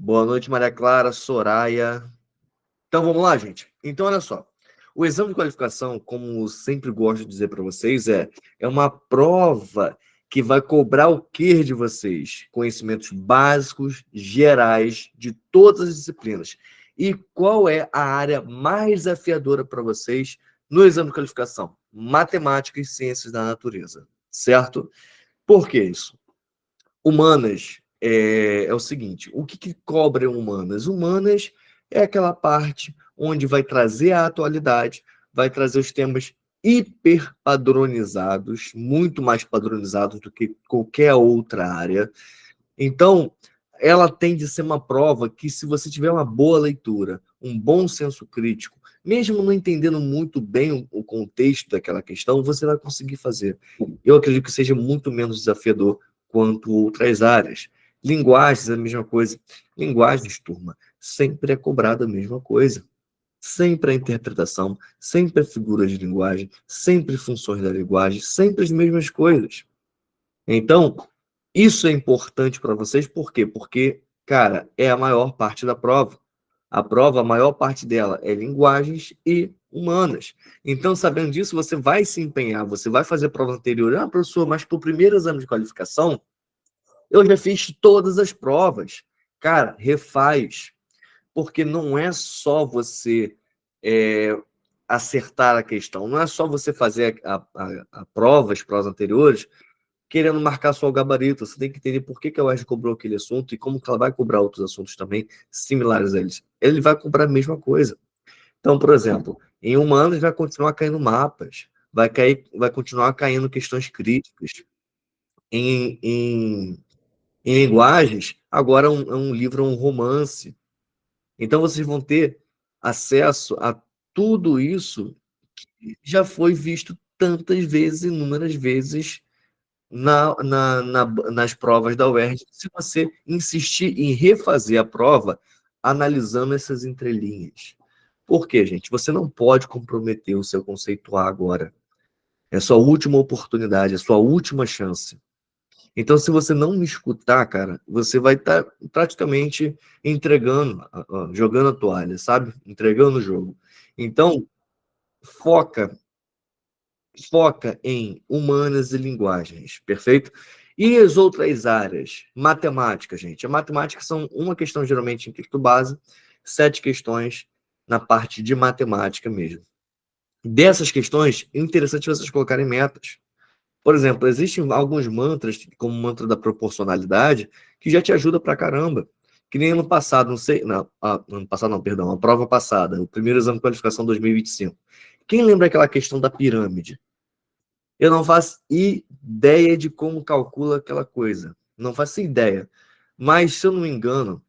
Boa noite, Maria Clara, Soraya. Então vamos lá, gente. Então, olha só. O exame de qualificação, como sempre gosto de dizer para vocês, é uma prova que vai cobrar o quê de vocês? Conhecimentos básicos, gerais, de todas as disciplinas. E qual é a área mais desafiadora para vocês no exame de qualificação? Matemática e ciências da natureza, certo? Por que isso? Humanas é o seguinte: o que cobra humanas? Humanas é aquela parte onde vai trazer a atualidade, vai trazer os temas hiper padronizados, muito mais padronizados do que qualquer outra área. Então, ela tem de ser uma prova que, se você tiver uma boa leitura, um bom senso crítico, mesmo não entendendo muito bem o contexto daquela questão, você vai conseguir fazer. Eu acredito que seja muito menos desafiador quanto outras áreas. Linguagens, a mesma coisa. Linguagens, turma, sempre é cobrada a mesma coisa. Sempre a interpretação, sempre a figura de linguagem, sempre funções da linguagem, sempre as mesmas coisas. Então, isso é importante para vocês, por quê? Porque, cara, é a maior parte da prova. A prova, a maior parte dela é linguagens e humanas. Então, sabendo disso, você vai se empenhar, você vai fazer prova anterior. Ah, professor, mas para o primeiro exame de qualificação, eu já fiz todas as provas. Cara, refaz. Porque não é só você acertar a questão, não é só você fazer a prova, as provas anteriores, querendo marcar só o gabarito. Você tem que entender por que a UERJ cobrou aquele assunto e como que ela vai cobrar outros assuntos também similares a eles. Ele vai cobrar a mesma coisa. Então, por exemplo, em humanos vai continuar caindo mapas, vai continuar caindo questões críticas. Em linguagens, agora é um livro, um romance. Então, vocês vão ter acesso a tudo isso que já foi visto tantas vezes, inúmeras vezes, nas provas da UERJ, se você insistir em refazer a prova analisando essas entrelinhas. Por quê, gente? Você não pode comprometer o seu conceito A agora. É a sua última oportunidade, é a sua última chance. Então, se você não me escutar, cara, você vai estar praticamente entregando, jogando a toalha, sabe? Entregando o jogo. Então, foca em humanas e linguagens, perfeito? E as outras áreas? Matemática, gente. A matemática são uma questão geralmente em texto base, 7 questões na parte de matemática mesmo. Dessas questões, é interessante vocês colocarem metas. Por exemplo, existem alguns mantras, como o mantra da proporcionalidade, que já te ajuda pra caramba. Que nem ano passado, não sei, não, ano passado não, perdão, a prova passada, o primeiro exame de qualificação 2025. Quem lembra aquela questão da pirâmide? Eu não faço ideia de como calcula aquela coisa. Não faço ideia. Mas, se eu não me engano,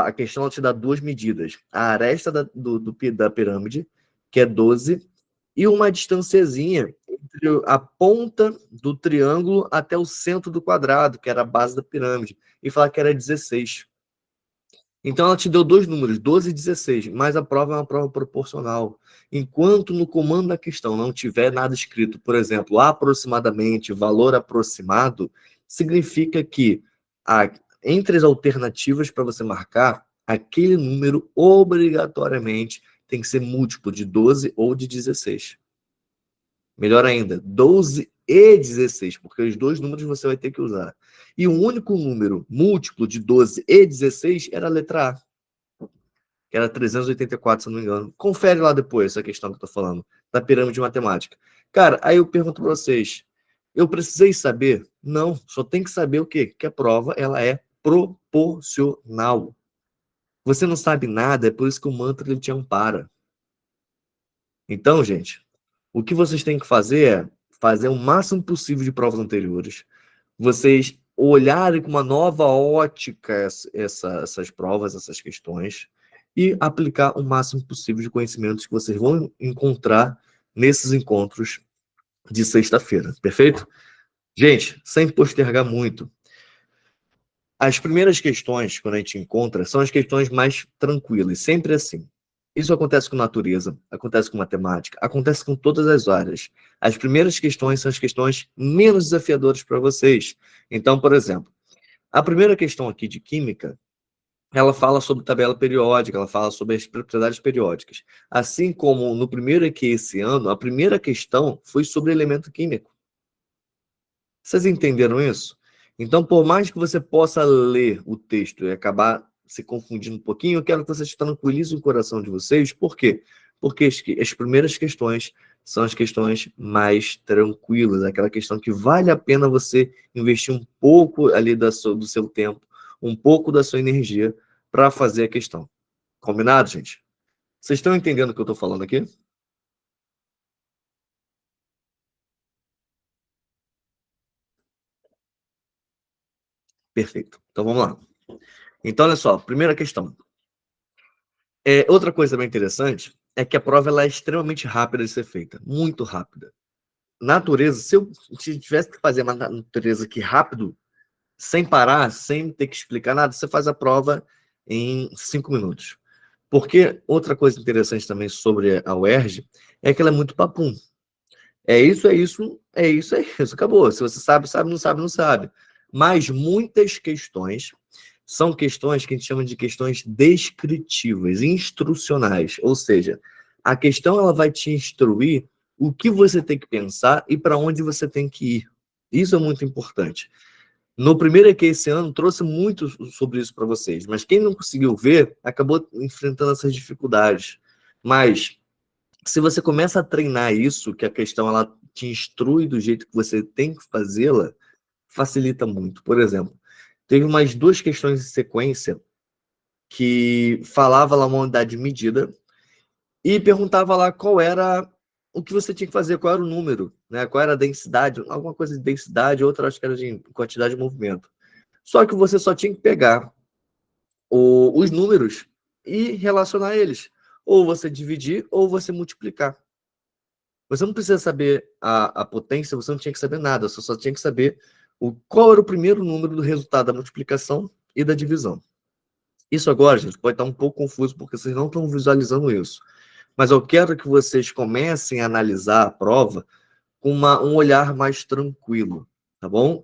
a questão ela te dá duas medidas. A aresta da pirâmide, que é 12, e uma distanciazinha entre a ponta do triângulo até o centro do quadrado, que era a base da pirâmide, e falar que era 16. Então ela te deu dois números, 12 e 16, mas a prova é uma prova proporcional. Enquanto no comando da questão não tiver nada escrito, por exemplo, aproximadamente, valor aproximado, significa que entre as alternativas para você marcar, aquele número obrigatoriamente tem que ser múltiplo de 12 ou de 16. Melhor ainda, 12 e 16, porque os dois números você vai ter que usar. E o único número múltiplo de 12 e 16 era a letra A, que era 384, se não me engano. Confere lá depois essa questão que eu tô falando, da pirâmide matemática. Cara, aí eu pergunto para vocês, eu precisei saber? Não, só tem que saber o quê? Que a prova ela é proporcional. Você não sabe nada, é por isso que o mantra ele te ampara. Então, gente, o que vocês têm que fazer é fazer o máximo possível de provas anteriores, vocês olharem com uma nova ótica essas provas, essas questões, e aplicar o máximo possível de conhecimentos que vocês vão encontrar nesses encontros de sexta-feira, perfeito? Gente, sem postergar muito, as primeiras questões, quando a gente encontra, são as questões mais tranquilas, sempre assim. Isso acontece com natureza, acontece com matemática, acontece com todas as áreas. As primeiras questões são as questões menos desafiadoras para vocês. Então, por exemplo, a primeira questão aqui de química, ela fala sobre tabela periódica, ela fala sobre as propriedades periódicas. Assim como no primeiro EQ esse ano, a primeira questão foi sobre elemento químico. Vocês entenderam isso? Então, por mais que você possa ler o texto e acabar se confundindo um pouquinho, eu quero que vocês tranquilizem o coração de vocês. Por quê? Porque as primeiras questões são as questões mais tranquilas, aquela questão que vale a pena você investir um pouco ali do seu tempo, um pouco da sua energia para fazer a questão. Combinado, gente? Vocês estão entendendo o que eu estou falando aqui? Perfeito. Então vamos lá. Então, olha só, primeira questão. Outra coisa bem interessante é que a prova ela é extremamente rápida de ser feita, muito rápida. Natureza, se eu tivesse que fazer uma natureza aqui rápido, sem parar, sem ter que explicar nada, você faz a prova em 5 minutos. Porque outra coisa interessante também sobre a UERJ é que ela é muito papum. É isso, é isso, é isso, é isso. Acabou. Se você sabe, sabe, não sabe, não sabe. Mas muitas questões são questões que a gente chama de questões descritivas, instrucionais. Ou seja, a questão ela vai te instruir o que você tem que pensar e para onde você tem que ir. Isso é muito importante. No primeiro EQ esse ano, trouxe muito sobre isso para vocês, mas quem não conseguiu ver, acabou enfrentando essas dificuldades. Mas se você começa a treinar isso, que a questão ela te instrui do jeito que você tem que fazê-la, facilita muito. Por exemplo, teve umas duas questões em sequência que falava lá uma unidade de medida e perguntava lá qual era o que você tinha que fazer, qual era o número, né? Qual era a densidade, alguma coisa de densidade, outra acho que era de quantidade de movimento. Só que você só tinha que pegar os números e relacionar eles. Ou você dividir ou você multiplicar. Você não precisa saber a potência, você não tinha que saber nada, você só tinha que saber qual era o primeiro número do resultado da multiplicação e da divisão. Isso agora, gente, pode estar um pouco confuso porque vocês não estão visualizando isso. Mas eu quero que vocês comecem a analisar a prova com um olhar mais tranquilo, tá bom?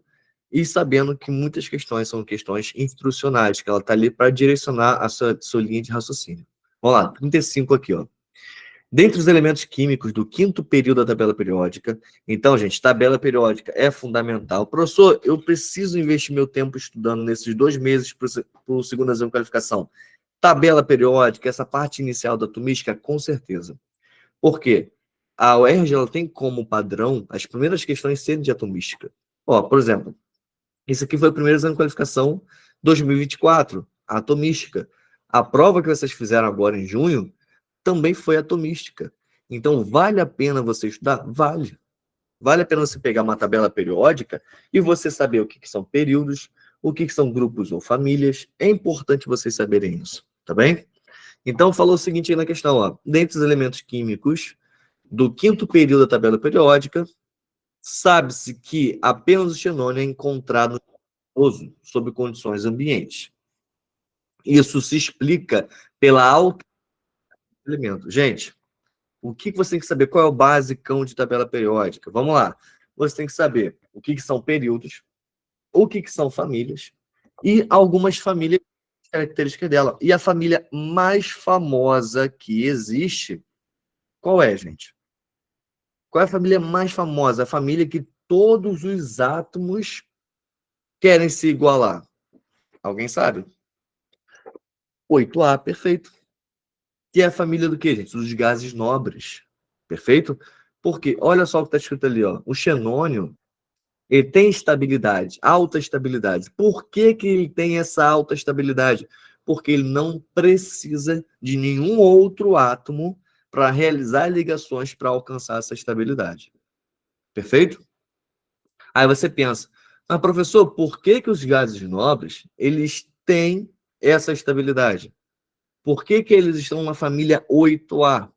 E sabendo que muitas questões são questões instrucionais, que ela está ali para direcionar a sua linha de raciocínio. Vamos lá, 35 aqui, ó. Dentre os elementos químicos do quinto período da tabela periódica, então, gente, tabela periódica é fundamental. Professor, eu preciso investir meu tempo estudando nesses 2 meses para o segundo exame de qualificação. Tabela periódica, essa parte inicial da atomística, com certeza. Por quê? A UERJ ela tem como padrão as primeiras questões serem de atomística. Ó, por exemplo, esse aqui foi o primeiro exame de qualificação 2024, a atomística. A prova que vocês fizeram agora em junho também foi atomística. Então, vale a pena você estudar? Vale. Vale a pena você pegar uma tabela periódica e você saber o que são períodos, o que são grupos ou famílias. É importante vocês saberem isso, tá bem? Então, falou o seguinte aí na questão, ó. Dentre os elementos químicos do quinto período da tabela periódica, sabe-se que apenas o xenônio é encontrado sob condições ambientes. Isso se explica pela alta do elemento. Gente, o que você tem que saber? Qual é o basicão de tabela periódica? Vamos lá. Você tem que saber o que são períodos, o que são famílias e algumas famílias, características dela. E a família mais famosa que existe, qual é, gente? Qual é a família mais famosa? A família que todos os átomos querem se igualar. Alguém sabe? 8A, perfeito. Que é a família do quê, gente? Dos gases nobres. Perfeito? Porque, olha só o que está escrito ali, ó. O xenônio, ele tem estabilidade, alta estabilidade. Por que que ele tem essa alta estabilidade? Porque ele não precisa de nenhum outro átomo para realizar ligações para alcançar essa estabilidade. Perfeito? Aí você pensa, mas professor, por que que os gases nobres, eles têm essa estabilidade? Por que que eles estão na família 8A?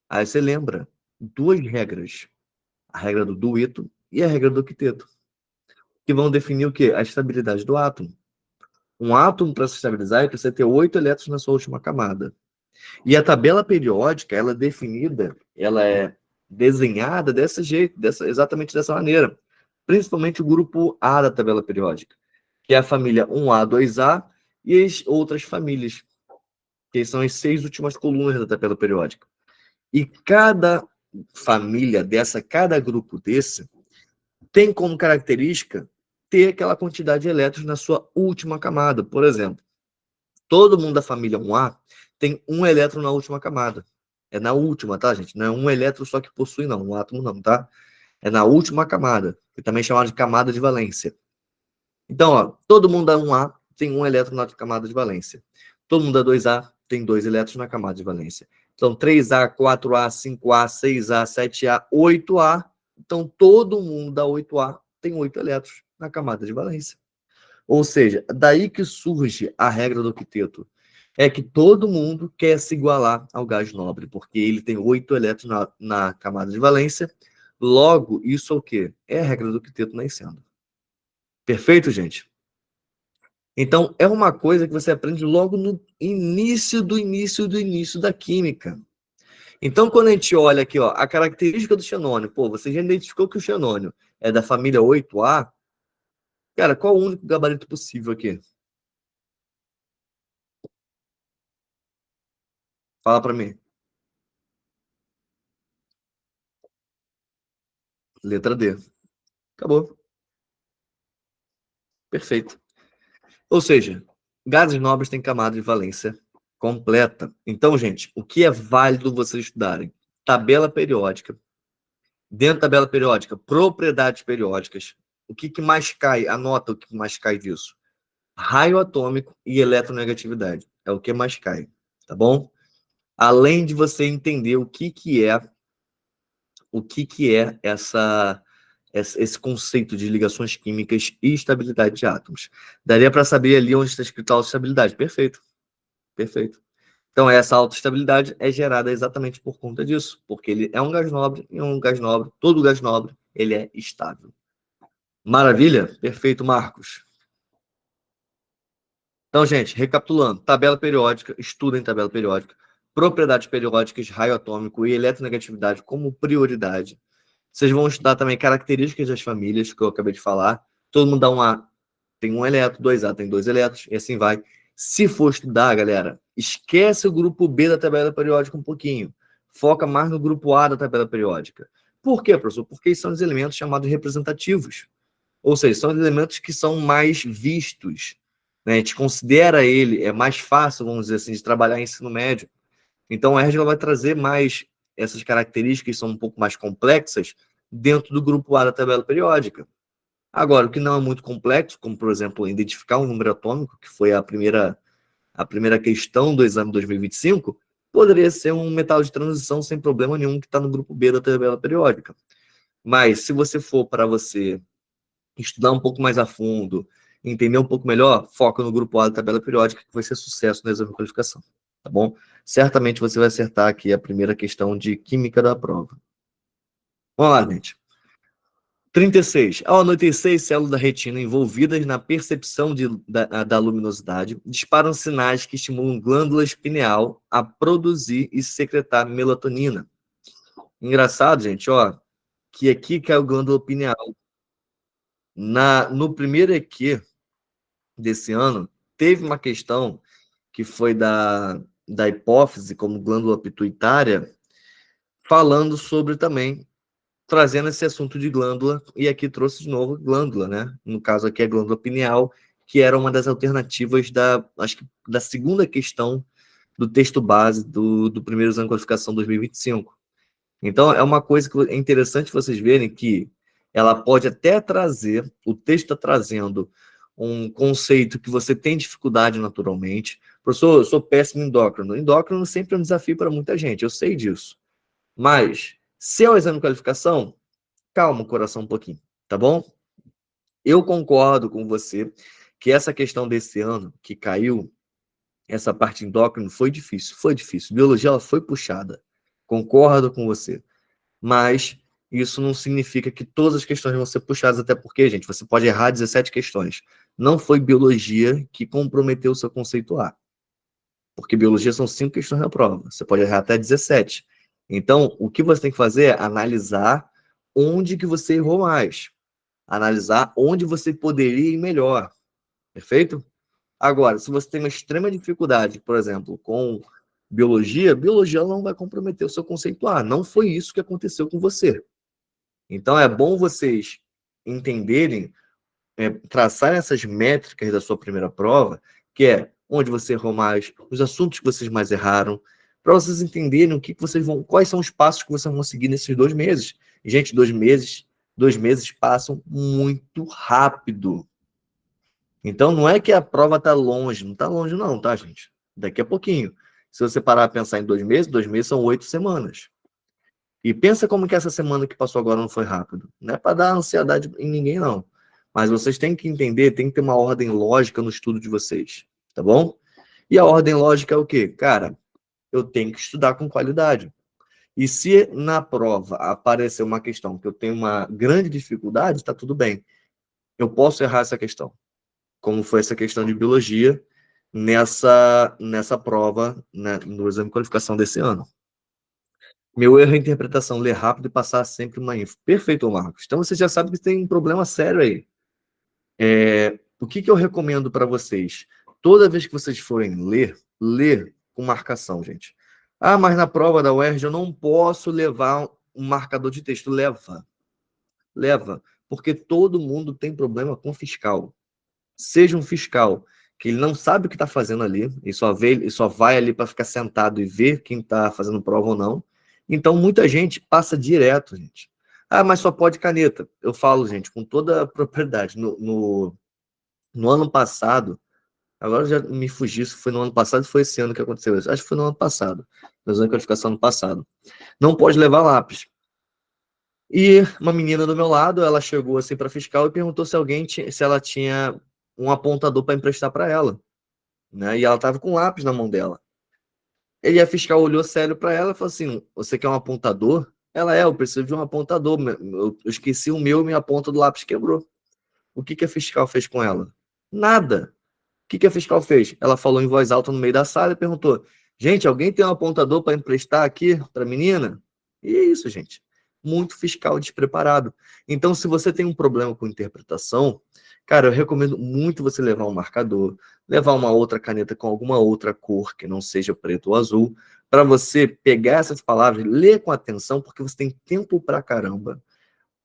Aí você lembra duas regras, a regra do dueto e a regra do octeto, que vão definir o quê? A estabilidade do átomo. Um átomo, para se estabilizar, ele precisa ter 8 elétrons na sua última camada. E a tabela periódica, ela é definida, ela é desenhada desse jeito, exatamente dessa maneira. Principalmente o grupo A da tabela periódica, que é a família 1A, 2A e as outras famílias, que são as 6 últimas colunas da tabela periódica. E cada família dessa, cada grupo desse, tem como característica ter aquela quantidade de elétrons na sua última camada. Por exemplo, todo mundo da família 1A tem um elétron na última camada. É na última, tá, gente? Não é um elétron só que possui, não. Um átomo não, tá? É na última camada, que também é chamada de camada de valência. Então, ó, todo mundo da 1A tem um elétron na camada de valência. Todo mundo da 2A tem 2 elétrons na camada de valência. Então, 3A, 4A, 5A, 6A, 7A, 8A. Então, todo mundo da 8A tem 8 elétrons na camada de valência. Ou seja, daí que surge a regra do octeto. É que todo mundo quer se igualar ao gás nobre, porque ele tem 8 elétrons na camada de valência. Logo, isso é o quê? É a regra do octeto nascendo. Perfeito, gente? Então, é uma coisa que você aprende logo no início da química. Então, quando a gente olha aqui, ó, a característica do xenônio, pô, você já identificou que o xenônio é da família 8A? Cara, qual o único gabarito possível aqui? Fala para mim. Letra D. Acabou. Perfeito. Ou seja, gases nobres têm camada de valência completa. Então, gente, o que é válido vocês estudarem? Tabela periódica. Dentro da tabela periódica, propriedades periódicas. O que mais cai? Anota o que mais cai disso. Raio atômico e eletronegatividade. É o que mais cai, tá bom? Além de você entender o que é esse conceito de ligações químicas e estabilidade de átomos. Daria para saber ali onde está escrito autoestabilidade. Perfeito, perfeito. Então, essa autoestabilidade é gerada exatamente por conta disso, porque ele é um gás nobre, e um gás nobre, todo gás nobre, ele é estável. Maravilha? Perfeito, Marcos. Então, gente, recapitulando, tabela periódica, estudem tabela periódica, propriedades periódicas, raio atômico e eletronegatividade como prioridade. Vocês vão estudar também características das famílias, que eu acabei de falar. Todo mundo dá um A, tem um elétron, 2A tem 2 elétrons, e assim vai. Se for estudar, galera, esquece o grupo B da tabela periódica um pouquinho. Foca mais no grupo A da tabela periódica. Por quê, professor? Porque são os elementos chamados representativos. Ou seja, são elementos que são mais vistos, né? A gente considera ele, é mais fácil, vamos dizer assim, de trabalhar em ensino médio. Então, a RGA vai trazer mais essas características que são um pouco mais complexas dentro do grupo A da tabela periódica. Agora, o que não é muito complexo, como, por exemplo, identificar um número atômico, que foi a primeira questão do exame 2025, poderia ser um metal de transição sem problema nenhum que está no grupo B da tabela periódica. Mas, se você for para você estudar um pouco mais a fundo, entender um pouco melhor, foca no grupo A da tabela periódica, que vai ser sucesso no exame de qualificação, tá bom? Certamente você vai acertar aqui a primeira questão de química da prova. Vamos lá, gente. 36. Ao anoitecer, as células da retina envolvidas na percepção da luminosidade disparam sinais que estimulam glândula pineal a produzir e secretar melatonina. Engraçado, gente, ó, que aqui que é o glândula pineal. No primeiro EQ desse ano, teve uma questão que foi da hipófise como glândula pituitária, falando sobre também, trazendo esse assunto de glândula, e aqui trouxe de novo glândula, né? No caso aqui é glândula pineal, que era uma das alternativas acho que da segunda questão do texto base do primeiro exame de qualificação 2025. Então, é uma coisa que é interessante vocês verem que ela pode até trazer, o texto está trazendo um conceito que você tem dificuldade naturalmente. Professor, eu sou péssimo em endócrino. Endócrino sempre é um desafio para muita gente, eu sei disso. Mas, se é o exame de qualificação, calma o coração um pouquinho, tá bom? Eu concordo com você que essa questão desse ano, que caiu, essa parte endócrino, foi difícil, foi difícil. Biologia, ela foi puxada. Concordo com você. Mas isso não significa que todas as questões vão ser puxadas, até porque, gente, você pode errar 17 questões. Não foi biologia que comprometeu o seu conceito A, porque biologia são 5 questões na prova. Você pode errar até 17. Então, o que você tem que fazer é analisar onde que você errou mais. Analisar onde você poderia ir melhor. Perfeito? Agora, se você tem uma extrema dificuldade, por exemplo, com biologia, biologia não vai comprometer o seu conceito A. Não foi isso que aconteceu com você. Então, é bom vocês entenderem, traçarem essas métricas da sua primeira prova, que é onde você errou mais, os assuntos que vocês mais erraram, para vocês entenderem o que vocês vão, quais são os passos que vocês vão seguir nesses 2 meses. Gente, 2 meses passam muito rápido. Então, não é que a prova está longe, não está longe não, tá, gente? Daqui a pouquinho. Se você parar a pensar em 2 meses são 8 semanas. E pensa como que essa semana que passou agora não foi rápido. Não é para dar ansiedade em ninguém, não. Mas vocês têm que entender, tem que ter uma ordem lógica no estudo de vocês, tá bom? E a ordem lógica é o quê? Cara, eu tenho que estudar com qualidade. E se na prova aparecer uma questão que eu tenho uma grande dificuldade, está tudo bem. Eu posso errar essa questão, como foi essa questão de biologia nessa prova, né, no exame de qualificação desse ano. Meu erro é a interpretação, ler rápido e passar sempre uma info. Perfeito, Marcos. Então você já sabe que tem um problema sério aí. O que eu recomendo para vocês? Toda vez que vocês forem ler com marcação, gente. Ah, mas na prova da UERJ eu não posso levar um marcador de texto. Leva, porque todo mundo tem problema com fiscal. Seja um fiscal que ele não sabe o que está fazendo ali, e só vai ali para ficar sentado e ver quem está fazendo prova ou não. Então, muita gente passa direto, gente. Ah, mas só pode caneta. Eu falo, gente, com toda a propriedade. No ano passado, agora já me fugi se foi no ano passado ou foi esse ano que aconteceu isso. Acho que foi no ano passado, na zona de qualificação ano passado. Não pode levar lápis. E uma menina do meu lado, ela chegou assim para fiscal e perguntou se ela tinha um apontador para emprestar para ela, né? E ela estava com um lápis na mão dela. E a fiscal olhou sério para ela e falou assim: "Você quer um apontador?" Ela eu preciso de um apontador. Eu esqueci o meu e minha ponta do lápis quebrou. O que a fiscal fez com ela? Nada. O que a fiscal fez? Ela falou em voz alta no meio da sala e perguntou: "Gente, alguém tem um apontador para emprestar aqui para a menina?" E é isso, gente. Muito fiscal despreparado. Então, se você tem um problema com interpretação, cara, eu recomendo muito você levar um marcador, levar uma outra caneta com alguma outra cor que não seja preto ou azul, para você pegar essas palavras, ler com atenção, porque você tem tempo pra caramba.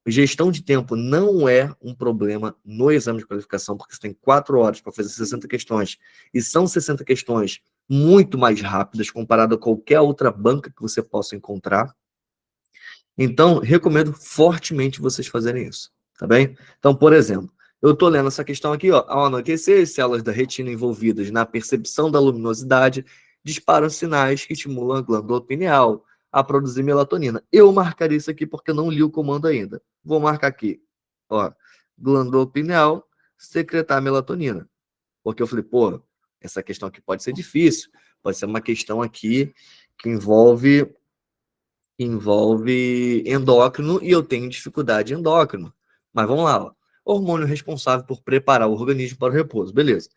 Gestão de tempo não é um problema no exame de qualificação, porque você tem 4 horas para fazer 60 questões. E são 60 questões muito mais rápidas comparado a qualquer outra banca que você possa encontrar. Então, recomendo fortemente vocês fazerem isso, tá bem? Então, por exemplo, eu estou lendo essa questão aqui, ó. Ao anoitecer, as células da retina envolvidas na percepção da luminosidade disparam sinais que estimulam a glândula pineal a produzir melatonina. Eu marcaria isso aqui porque eu não li o comando ainda. Vou marcar aqui, ó, glândula pineal secretar melatonina. Porque eu falei, pô, essa questão aqui pode ser difícil, pode ser uma questão aqui que envolve endócrino e eu tenho dificuldade endócrino. Mas vamos lá, ó. Hormônio responsável por preparar o organismo para o repouso. Beleza.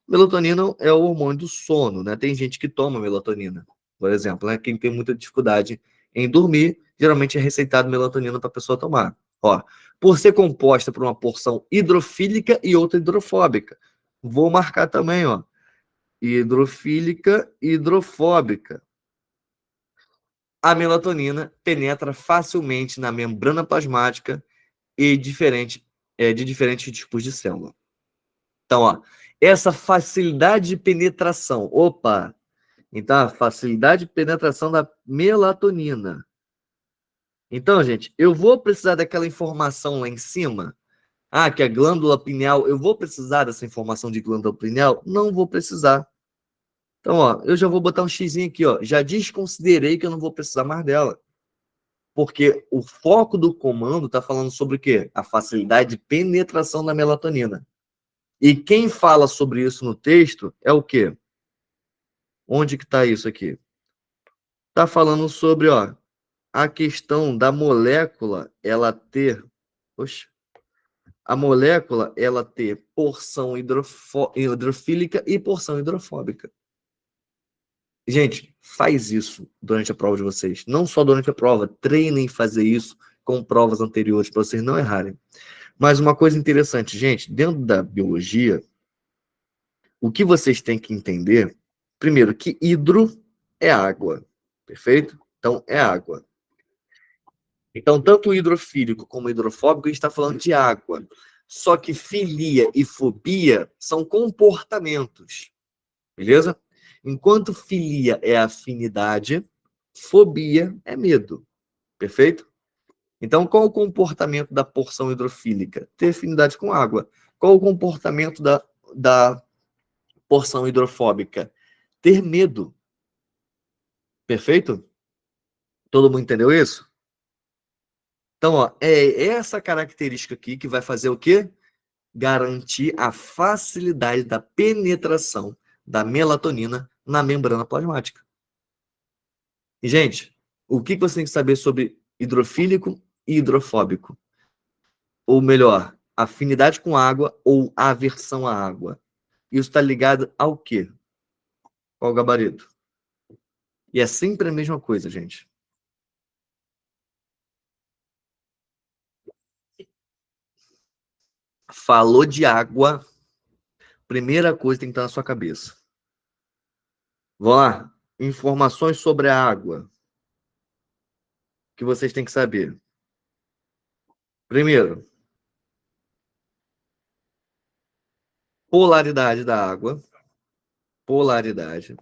Melatonina é o hormônio do sono, né? Tem gente que toma melatonina, por exemplo, né? Quem tem muita dificuldade em dormir, geralmente é receitado melatonina para a pessoa tomar. Ó, por ser composta por uma porção hidrofílica e outra hidrofóbica. Vou marcar também, ó. Hidrofílica e hidrofóbica. A melatonina penetra facilmente na membrana plasmática e de diferentes tipos de célula. Então, ó, essa facilidade de penetração, então a facilidade de penetração da melatonina. Então, gente, eu vou precisar daquela informação lá em cima, que a glândula pineal, eu vou precisar dessa informação de glândula pineal? Não vou precisar. Então, ó, eu já vou botar um xizinho aqui, ó, já desconsiderei que eu não vou precisar mais dela. Porque o foco do comando está falando sobre o quê? A facilidade de penetração da melatonina. E quem fala sobre isso no texto é o quê? Onde que está isso aqui? Está falando sobre, ó, a questão da molécula, ela ter... Oxe, a molécula, ela ter porção hidrofílica e porção hidrofóbica. Gente, faz isso durante a prova de vocês. Não só durante a prova, treinem fazer isso com provas anteriores, para vocês não errarem. Mas uma coisa interessante, gente, dentro da biologia, o que vocês têm que entender, primeiro, que hidro é água, perfeito? Então, é água. Então, tanto o hidrofílico como o hidrofóbico, a gente está falando de água. Só que filia e fobia são comportamentos, beleza? Enquanto filia é afinidade, fobia é medo, perfeito? Então, qual o comportamento da porção hidrofílica? Ter afinidade com água. Qual o comportamento da porção hidrofóbica? Ter medo, perfeito? Todo mundo entendeu isso? Então, ó, é essa característica aqui que vai fazer o quê? Garantir a facilidade da penetração da melatonina na membrana plasmática. E, gente, o que você tem que saber sobre hidrofílico e hidrofóbico? Ou melhor, afinidade com água ou aversão à água. Isso está ligado ao quê? Qual o gabarito? E é sempre a mesma coisa, gente. Falou de água, primeira coisa que tem que estar na sua cabeça. Vamos lá. Informações sobre a água que vocês têm que saber. Primeiro, polaridade da água. Polaridade.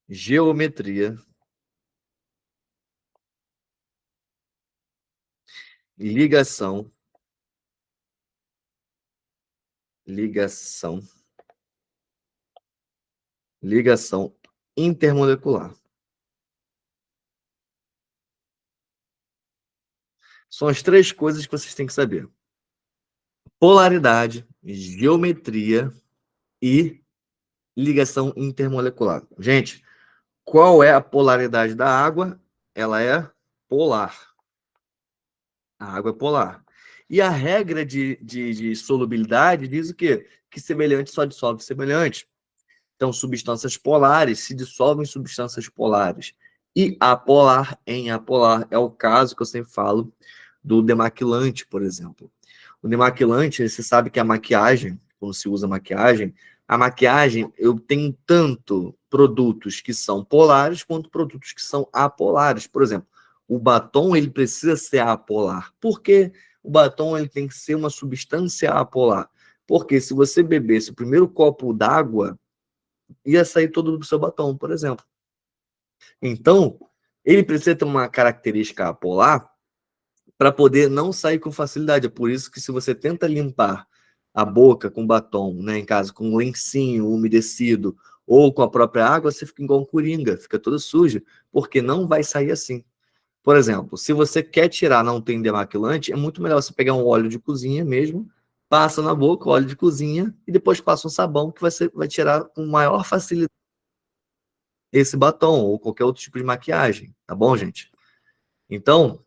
Geometria. Ligação. Ligação. Ligação intermolecular. São as três coisas que vocês têm que saber. Polaridade, geometria e ligação intermolecular. Gente, qual é a polaridade da água? Ela é polar. A água é polar. E a regra de solubilidade diz o quê? Que semelhante só dissolve semelhante. Então, substâncias polares se dissolvem em substâncias polares. E apolar em apolar é o caso que eu sempre falo do demaquilante, por exemplo. O demaquilante, você sabe que a maquiagem, quando se usa maquiagem, a maquiagem, eu tenho tanto produtos que são polares quanto produtos que são apolares. Por exemplo, o batom, ele precisa ser apolar. Por que o batom ele tem que ser uma substância apolar? Porque se você bebesse o primeiro copo d'água, ia sair todo do seu batom, por exemplo. Então, ele precisa ter uma característica apolar para poder não sair com facilidade. É por isso que se você tenta limpar a boca com batom, né, em casa, com um lencinho umedecido ou com a própria água, você fica igual um coringa, fica todo sujo, porque não vai sair assim. Por exemplo, se você quer tirar, não tem demaquilante, é muito melhor você pegar um óleo de cozinha mesmo, passa na boca, óleo de cozinha, e depois passa um sabão que vai tirar com maior facilidade esse batom ou qualquer outro tipo de maquiagem, tá bom, gente? Então,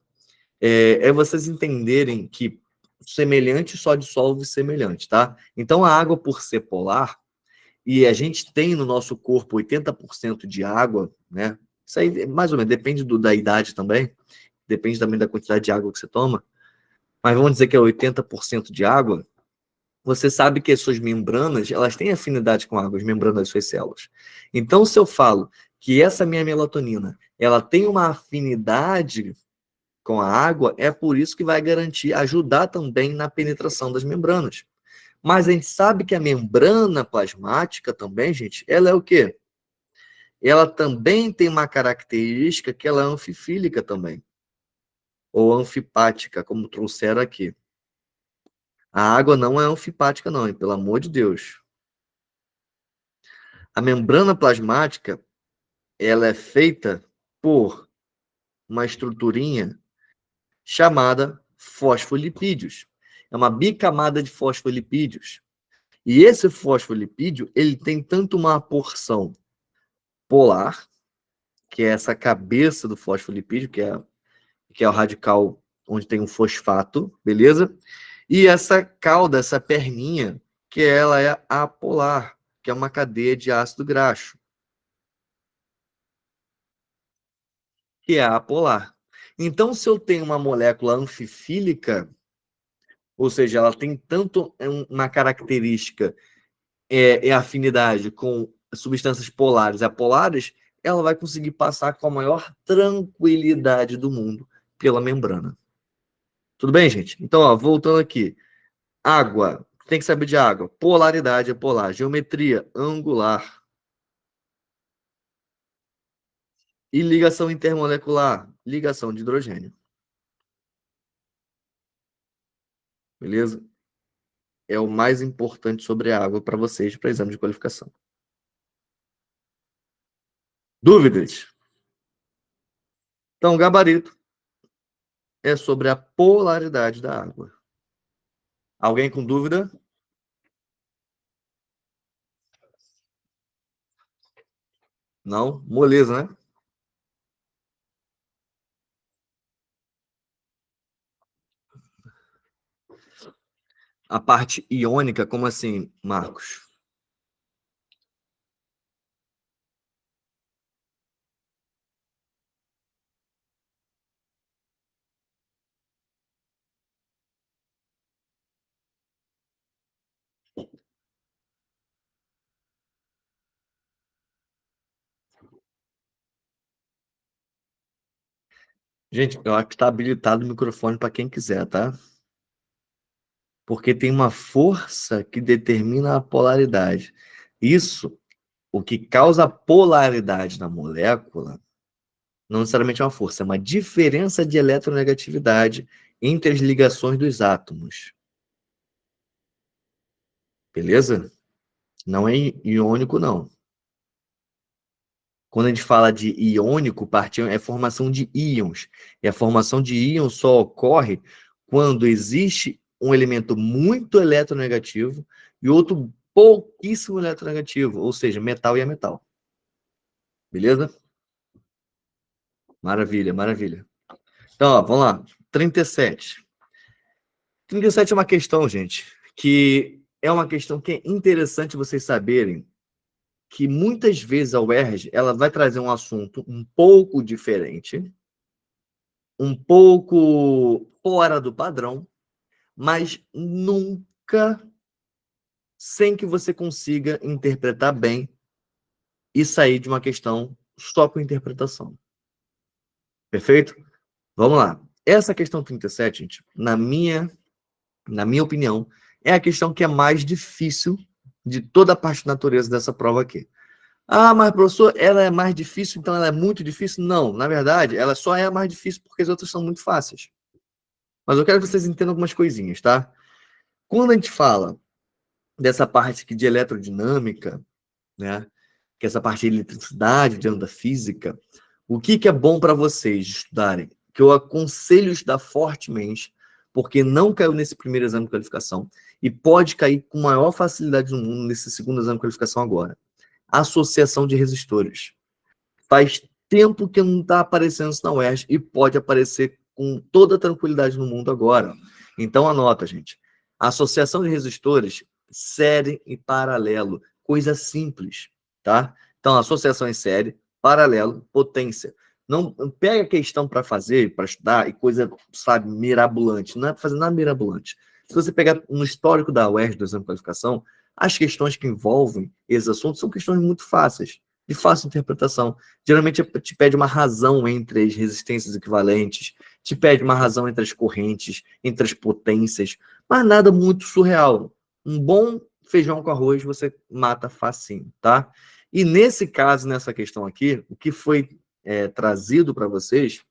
é vocês entenderem que semelhante só dissolve semelhante, tá? Então, a água, por ser polar, e a gente tem no nosso corpo 80% de água, né? Isso aí, mais ou menos, depende da idade também, depende também da quantidade de água que você toma, mas vamos dizer que é 80% de água. Você sabe que as suas membranas, elas têm afinidade com a água, as membranas das suas células. Então, se eu falo que essa minha melatonina, ela tem uma afinidade com a água, é por isso que vai garantir, ajudar também na penetração das membranas. Mas a gente sabe que a membrana plasmática também, gente, ela é o quê? Ela também tem uma característica que ela é anfifílica também, ou anfipática, como trouxeram aqui. A água não é anfipática, não, hein? Pelo amor de Deus. A membrana plasmática, ela é feita por uma estruturinha chamada fosfolipídios. É uma bicamada de fosfolipídios. E esse fosfolipídio, ele tem tanto uma porção polar, que é essa cabeça do fosfolipídio, que é o radical onde tem um fosfato, beleza? E essa cauda, essa perninha, que ela é apolar, que é uma cadeia de ácido graxo, que é apolar. Então, se eu tenho uma molécula anfifílica, ou seja, ela tem tanto uma característica afinidade com substâncias polares e apolares, ela vai conseguir passar com a maior tranquilidade do mundo pela membrana. Tudo bem, gente? Então, ó, voltando aqui. Água, tem que saber de água. Polaridade é polar. Geometria angular. E ligação intermolecular, ligação de hidrogênio. Beleza? É o mais importante sobre a água para vocês, para exame de qualificação. Dúvidas? Então, o gabarito é sobre a polaridade da água. Alguém com dúvida? Não? Moleza, né? A parte iônica, como assim, Marcos? Gente, eu acho que está habilitado o microfone para quem quiser, tá? Porque tem uma força que determina a polaridade. Isso, o que causa a polaridade na molécula, não necessariamente é uma força, é uma diferença de eletronegatividade entre as ligações dos átomos. Beleza? Não é iônico, não. Quando a gente fala de iônico, é formação de íons. E a formação de íons só ocorre quando existe um elemento muito eletronegativo e outro pouquíssimo eletronegativo, ou seja, metal e ametal. Beleza? Maravilha, maravilha. Então, ó, vamos lá. 37. 37 é uma questão, gente, que é uma questão que é interessante vocês saberem que muitas vezes a UERJ ela vai trazer um assunto um pouco diferente, um pouco fora do padrão, mas nunca sem que você consiga interpretar bem e sair de uma questão só com interpretação. Perfeito? Vamos lá. Essa questão 37, gente, na minha opinião, é a questão que é mais difícil de toda a parte da natureza dessa prova aqui. Ah, mas professor, ela é mais difícil, então ela é muito difícil? Não, na verdade, ela só é a mais difícil porque as outras são muito fáceis. Mas eu quero que vocês entendam algumas coisinhas, tá? Quando a gente fala dessa parte aqui de eletrodinâmica, né, que é essa parte de eletricidade, de onda física, o que é bom para vocês estudarem? Que eu aconselho estudar fortemente, porque não caiu nesse primeiro exame de qualificação e pode cair com maior facilidade no mundo nesse segundo exame de qualificação agora. Associação de resistores. Faz tempo que não está aparecendo isso na UERJ e pode aparecer com toda a tranquilidade no mundo agora. Então anota, gente. Associação de resistores, série e paralelo. Coisa simples, tá? Então, associação em série, paralelo, potência. Não pega a questão para fazer, para estudar, e coisa, sabe, mirabolante. Não é para fazer nada mirabolante. Se você pegar no histórico da UERJ, do exame de qualificação, as questões que envolvem esses assuntos são questões muito fáceis, de fácil interpretação. Geralmente te pede uma razão entre as resistências equivalentes, te pede uma razão entre as correntes, entre as potências, mas nada muito surreal. Um bom feijão com arroz você mata facinho, tá? E nesse caso, nessa questão aqui, o que foi trazido para vocês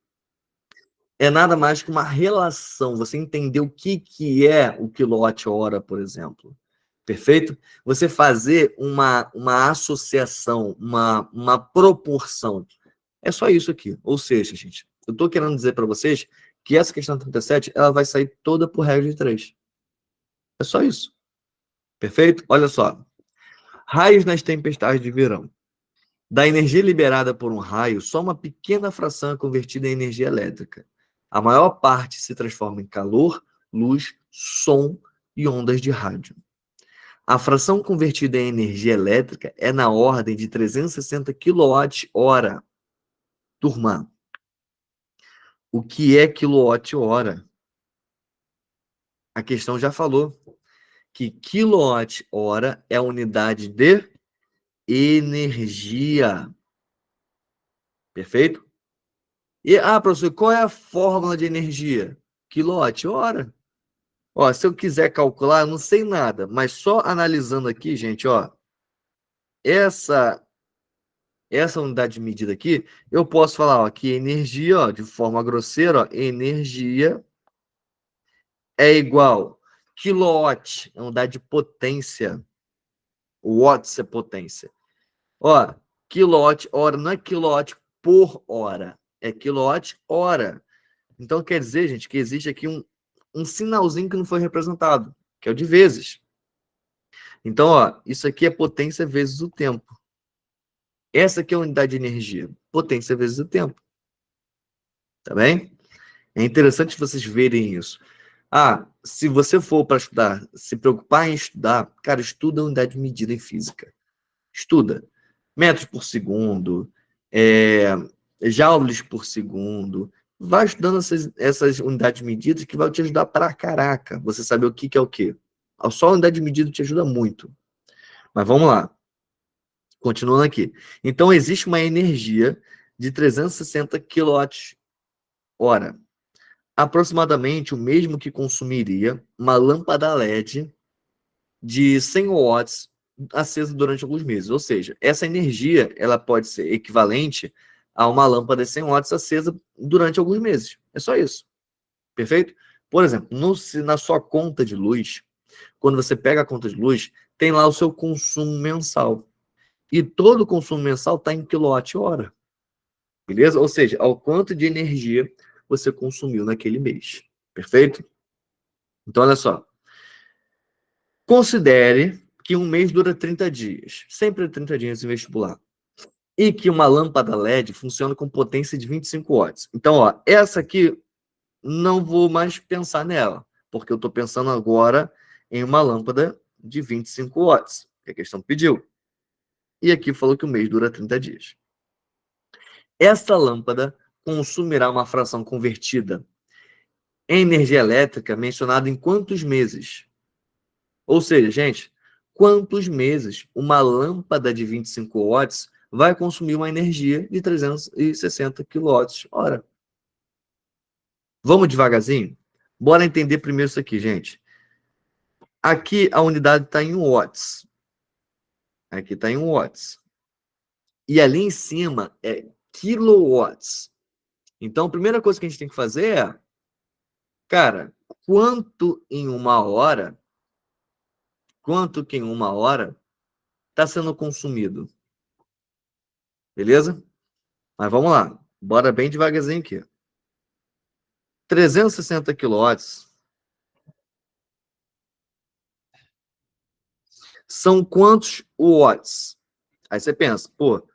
é nada mais que uma relação, você entender o que é o quilowatt-hora, por exemplo. Perfeito? Você fazer uma associação, uma proporção. É só isso aqui. Ou seja, gente, eu estou querendo dizer para vocês que essa questão 37 ela vai sair toda por regra de 3. É só isso. Perfeito? Olha só. Raios nas tempestades de verão. Da energia liberada por um raio, só uma pequena fração é convertida em energia elétrica. A maior parte se transforma em calor, luz, som e ondas de rádio. A fração convertida em energia elétrica é na ordem de 360 kWh. Turma, o que é quilowatt-hora? A questão já falou que quilowatt-hora é a unidade de energia. Perfeito? E, professor, qual é a fórmula de energia? Quilowatt-hora. Ó, se eu quiser calcular, eu não sei nada, mas só analisando aqui, gente, ó, essa unidade de medida aqui, eu posso falar, ó, que energia, ó, de forma grosseira, ó, energia é igual quilowatt, é unidade de potência. Watts é potência. Ó, quilowatt-hora não é quilowatt por hora, é quilowatt-hora. Então quer dizer, gente, que existe aqui um sinalzinho que não foi representado, que é o de vezes. Então, ó, isso aqui é potência vezes o tempo. Essa aqui é a unidade de energia, potência vezes o tempo. Tá bem? É interessante vocês verem isso. Se você for para estudar, se preocupar em estudar, cara, estuda a unidade de medida em física. Estuda. Metros por segundo, joules por segundo. Vai estudando essas unidades de medida que vai te ajudar pra caraca. Você saber o que é o quê. Só a unidade de medida te ajuda muito. Mas vamos lá. Continuando aqui. Então, existe uma energia de 360 kWh. Aproximadamente o mesmo que consumiria uma lâmpada LED de 100 watts acesa durante alguns meses. Ou seja, essa energia ela pode ser equivalente a uma lâmpada de 100 watts acesa durante alguns meses. É só isso. Perfeito? Por exemplo, na sua conta de luz, quando você pega a conta de luz, tem lá o seu consumo mensal. E todo o consumo mensal está em quilowatt-hora. Beleza? Ou seja, ao quanto de energia você consumiu naquele mês. Perfeito? Então, olha só. Considere que um mês dura 30 dias. Sempre 30 dias em vestibular. E que uma lâmpada LED funciona com potência de 25 watts. Então, ó, essa aqui não vou mais pensar nela, porque eu estou pensando agora em uma lâmpada de 25 watts, que a questão pediu. E aqui falou que o mês dura 30 dias. Esta lâmpada consumirá uma fração convertida em energia elétrica mencionada em quantos meses? Ou seja, gente, quantos meses uma lâmpada de 25 watts vai consumir uma energia de 360 kWh? Vamos devagarzinho? Bora entender primeiro isso aqui, gente. Aqui a unidade está em watts. Aqui está em watts. E ali em cima é kilowatts. Então, a primeira coisa que a gente tem que fazer é, cara, quanto que em uma hora está sendo consumido? Beleza? Mas vamos lá. Bora bem devagarzinho aqui. 360 quilowatts são quantos watts? Aí você pensa, pô,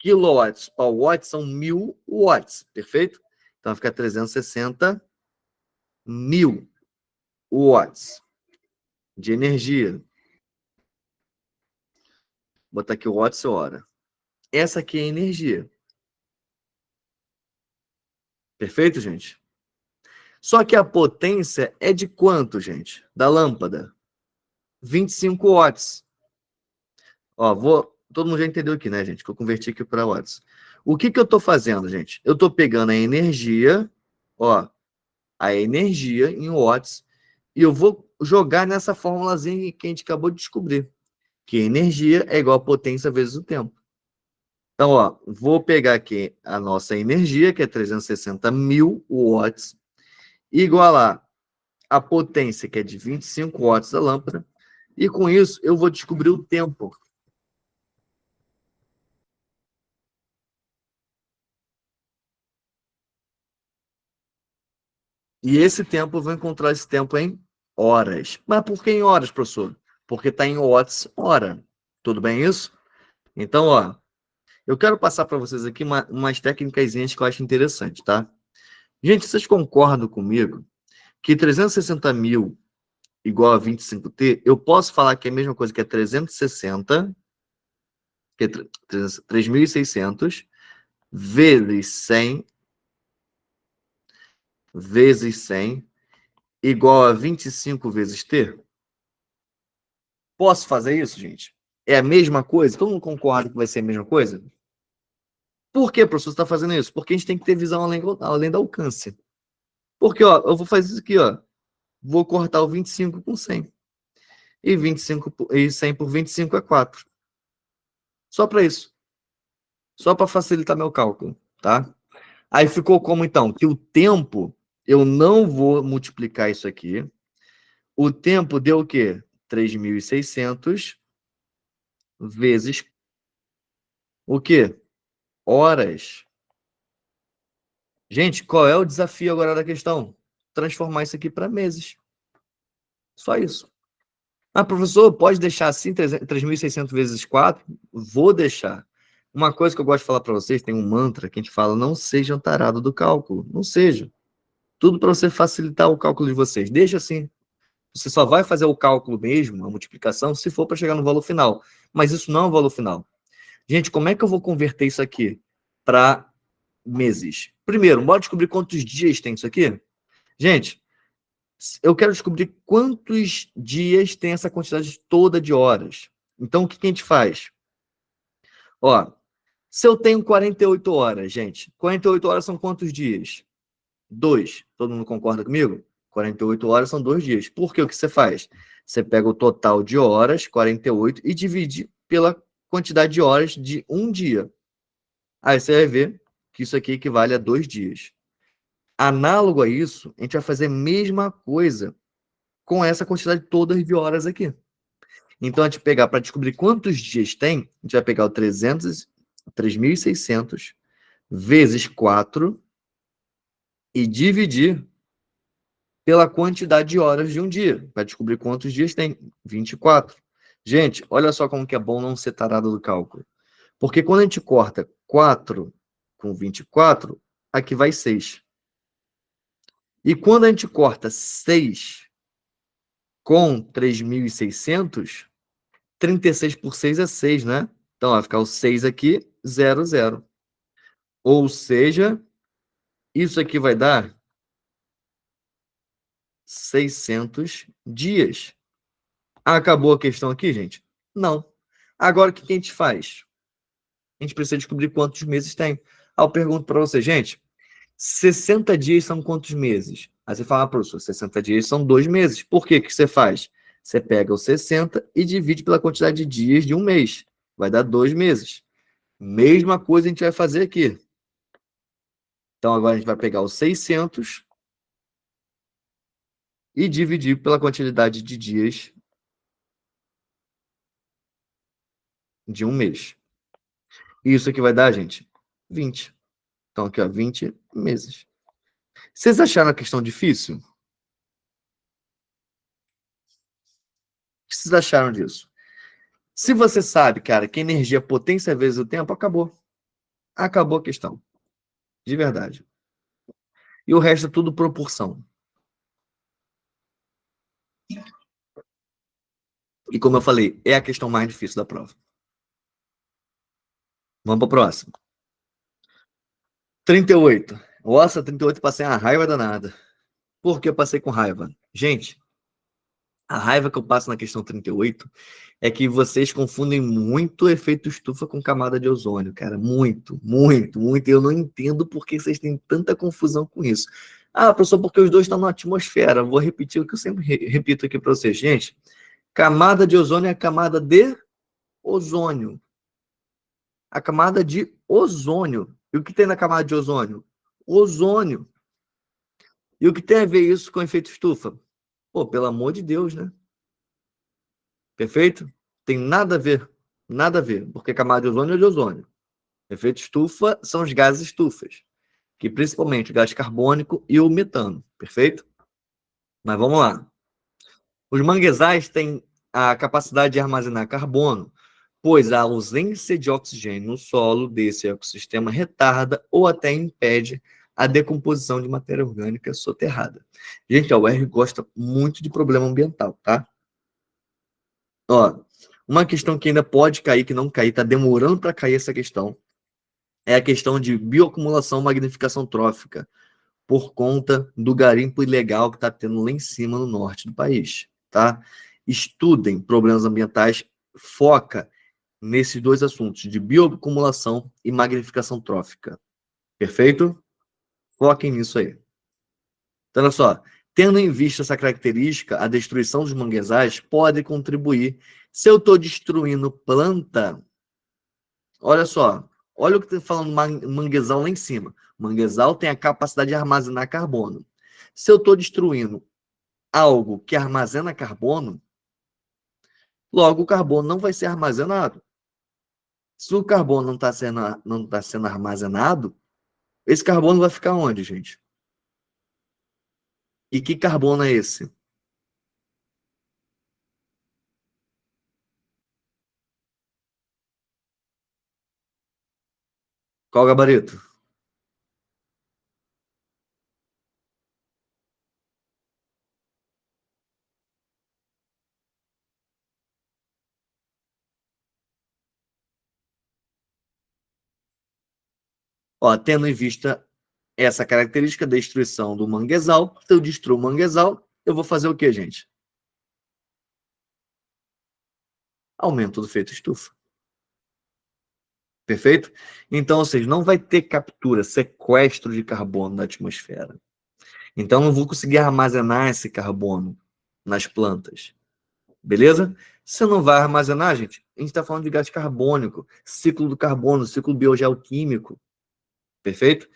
kilowatts para watt são 1000 watts, perfeito? Então fica 360 mil watts de energia. Vou botar aqui watts hora. Essa aqui é a energia. Perfeito, gente? Só que a potência é de quanto, gente? Da lâmpada? 25 watts. Ó, todo mundo já entendeu aqui, né, gente? Que eu converti aqui para watts. O que eu estou fazendo, gente? Eu estou pegando a energia, ó, a energia em watts, e eu vou jogar nessa formulazinha que a gente acabou de descobrir, que energia é igual a potência vezes o tempo. Então, ó, vou pegar aqui a nossa energia, que é 360 mil watts, igualar a potência, que é de 25 watts da lâmpada, e com isso eu vou descobrir o tempo. E esse tempo, eu vou encontrar esse tempo em horas. Mas por que em horas, professor? Porque está em watts hora. Tudo bem isso? Então, ó, eu quero passar para vocês aqui umas técnicas que eu acho interessante, tá? Gente, vocês concordam comigo que 360 mil igual a 25T, eu posso falar que é a mesma coisa que é 360, que é 3.600, vezes 100, vezes 100 igual a 25 vezes T? Posso fazer isso, gente? É a mesma coisa? Todo mundo concorda que vai ser a mesma coisa? Por que, professor, você está fazendo isso? Porque a gente tem que ter visão além do alcance. Porque, ó, eu vou fazer isso aqui, ó. Vou cortar o 25 com 100. E 25 e 100 por 25 é 4. Só para isso. Só para facilitar meu cálculo, tá? Aí ficou como, então? Que o tempo, eu não vou multiplicar isso aqui. O tempo deu o quê? 3.600 vezes o quê? Horas. Gente, qual é o desafio agora da questão? Transformar isso aqui para meses. Só isso. Ah, professor, pode deixar assim 3.600 vezes 4? Vou deixar. Uma coisa que eu gosto de falar para vocês, tem um mantra que a gente fala, não sejam tarado do cálculo. Não sejam. Tudo para você facilitar o cálculo de vocês. Deixa assim. Você só vai fazer o cálculo mesmo, a multiplicação, se for para chegar no valor final. Mas isso não é o valor final. Gente, como é que eu vou converter isso aqui para meses? Primeiro, bora descobrir quantos dias tem isso aqui? Gente, eu quero descobrir quantos dias tem essa quantidade toda de horas. Então, o que a gente faz? Ó, se eu tenho 48 horas, gente, 48 horas são quantos dias? 2. Todo mundo concorda comigo? 48 horas são 2 dias. Por que o que você faz? Você pega o total de horas, 48, e divide pela quantidade de horas de um dia. Aí você vai ver que isso aqui equivale a 2 dias. Análogo a isso, a gente vai fazer a mesma coisa com essa quantidade toda de horas aqui. Então, a gente pegar para descobrir quantos dias tem, a gente vai pegar o 3.600 vezes 4 e dividir pela quantidade de horas de um dia, para descobrir quantos dias tem. 24. Gente, olha só como que é bom não ser tarado do cálculo. Porque quando a gente corta 4 com 24, aqui vai 6. E quando a gente corta 6 com 3.600, 36 por 6 é 6, né? Então, vai ficar o 6 aqui, 0, 0. Ou seja, isso aqui vai dar 600 dias. Acabou a questão aqui, gente? Não. Agora, o que a gente faz? A gente precisa descobrir quantos meses tem. Aí eu pergunto para você, gente, 60 dias são quantos meses? Aí você fala, professor, 60 dias são 2 meses. Por que que você faz? Você pega os 60 e divide pela quantidade de dias de um mês. Vai dar 2 meses. Mesma coisa a gente vai fazer aqui. Então, agora a gente vai pegar os 600 e dividir pela quantidade de dias de um mês. Isso aqui vai dar, gente, 20. Então, aqui, ó, 20 meses. Vocês acharam a questão difícil? O que vocês acharam disso? Se você sabe, cara, que energia é potência vezes o tempo, acabou. Acabou a questão. De verdade. E o resto é tudo proporção. E como eu falei, é a questão mais difícil da prova. Vamos para o próximo. 38. Nossa, 38 passei uma raiva danada. Por que eu passei com raiva? Gente, a raiva que eu passo na questão 38 é que vocês confundem muito o efeito estufa com camada de ozônio, cara. Muito, muito, muito. Eu não entendo por que vocês têm tanta confusão com isso. Ah, professor, porque os dois estão na atmosfera. Vou repetir o que eu sempre repito aqui para vocês. Gente, camada de ozônio é a camada de ozônio. A camada de ozônio. E o que tem na camada de ozônio? Ozônio. E o que tem a ver isso com efeito estufa? Pô, pelo amor de Deus, né? Perfeito? Tem nada a ver. Nada a ver. Porque camada de ozônio é de ozônio. Efeito estufa são os gases estufas. Que principalmente o gás carbônico e o metano. Perfeito? Mas vamos lá. Os manguezais têm a capacidade de armazenar carbono, pois a ausência de oxigênio no solo desse ecossistema retarda ou até impede a decomposição de matéria orgânica soterrada. Gente, a UR gosta muito de problema ambiental, tá? Ó, uma questão que ainda pode cair, que não cair, tá demorando para cair essa questão, é a questão de bioacumulação magnificação trófica. por conta do garimpo ilegal que está tendo lá em cima no norte do país, tá? Estudem problemas ambientais, foca nesses dois assuntos, de bioacumulação e magnificação trófica. Perfeito? Foquem nisso aí. Então, olha só, tendo em vista essa característica, a destruição dos manguezais pode contribuir. Se eu estou destruindo planta, olha só, olha o que está falando manguezal lá em cima. O manguezal tem a capacidade de armazenar carbono. Se eu estou destruindo algo que armazena carbono, logo o carbono não vai ser armazenado. Se o carbono não tá sendo armazenado, esse carbono vai ficar onde, gente? E que carbono é esse? Qual o gabarito? Ó, tendo em vista essa característica da destruição do manguezal, se eu destruo o manguezal, eu vou fazer o quê, gente? Aumento do efeito estufa. Perfeito? Então, ou seja, não vai ter captura, sequestro de carbono na atmosfera. Então, não vou conseguir armazenar esse carbono nas plantas. Beleza? Se não vai armazenar, gente, a gente está falando de gás carbônico, ciclo do carbono, ciclo biogeoquímico. Perfeito?